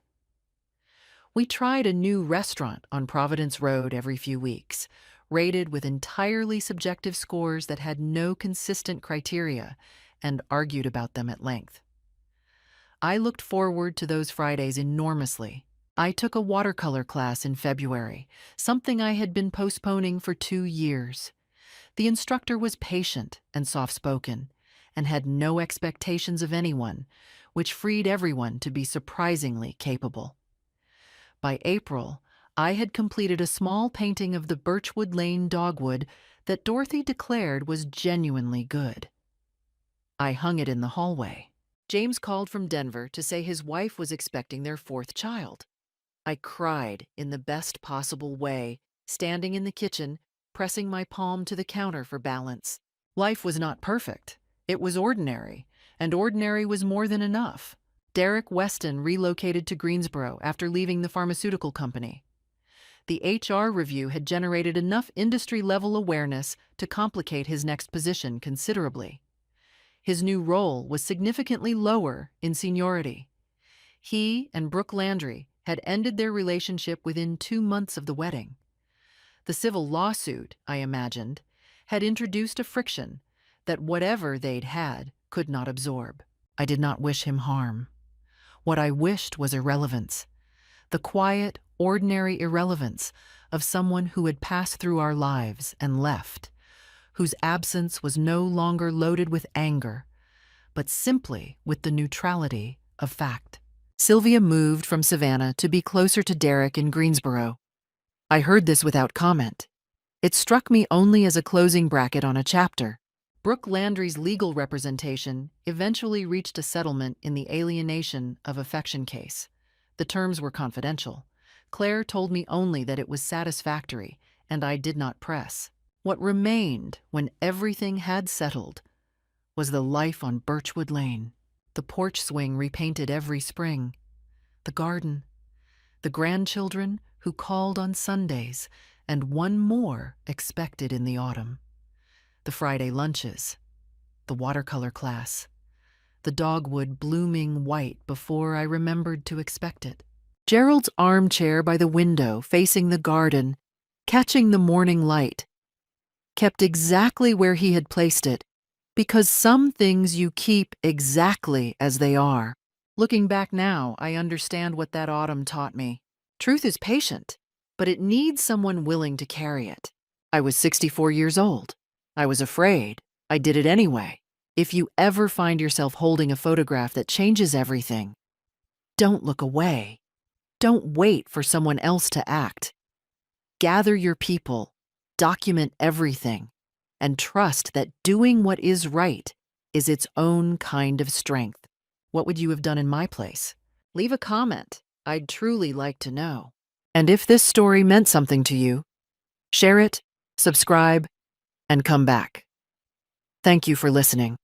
We tried a new restaurant on Providence Road every few weeks, rated with entirely subjective scores that had no consistent criteria, and argued about them at length. I looked forward to those Fridays enormously. I took a watercolor class in February, something I had been postponing for 2 years. The instructor was patient and soft-spoken, and had no expectations of anyone, which freed everyone to be surprisingly capable. By April, I had completed a small painting of the Birchwood Lane dogwood that Dorothy declared was genuinely good. I hung it in the hallway. James called from Denver to say his wife was expecting their 4th child. I cried in the best possible way, standing in the kitchen, pressing my palm to the counter for balance. Life was not perfect. It was ordinary, and ordinary was more than enough. Derek Weston relocated to Greensboro after leaving the pharmaceutical company. The HR review had generated enough industry-level awareness to complicate his next position considerably. His new role was significantly lower in seniority. He and Brooke Landry had ended their relationship within 2 months of the wedding. The civil lawsuit, I imagined, had introduced a friction that whatever they'd had could not absorb. I did not wish him harm. What I wished was irrelevance, the quiet, ordinary irrelevance of someone who had passed through our lives and left, whose absence was no longer loaded with anger, but simply with the neutrality of fact. Sylvia moved from Savannah to be closer to Derek in Greensboro. I heard this without comment. It struck me only as a closing bracket on a chapter. Brooke Landry's legal representation eventually reached a settlement in the alienation of affection case. The terms were confidential. Claire told me only that it was satisfactory, and I did not press. What remained when everything had settled was the life on Birchwood Lane. The porch swing repainted every spring, the garden, the grandchildren who called on Sundays, and one more expected in the autumn. The Friday lunches, the watercolor class, the dogwood blooming white before I remembered to expect it. Gerald's armchair by the window facing the garden, catching the morning light, kept exactly where he had placed it, because some things you keep exactly as they are. Looking back now, I understand what that autumn taught me. Truth is patient, but it needs someone willing to carry it. I was 64 years old. I was afraid. I did it anyway. If you ever find yourself holding a photograph that changes everything, don't look away. Don't wait for someone else to act. Gather your people, document everything, and trust that doing what is right is its own kind of strength. What would you have done in my place? Leave a comment. I'd truly like to know. And if this story meant something to you, share it, subscribe, and come back. Thank you for listening.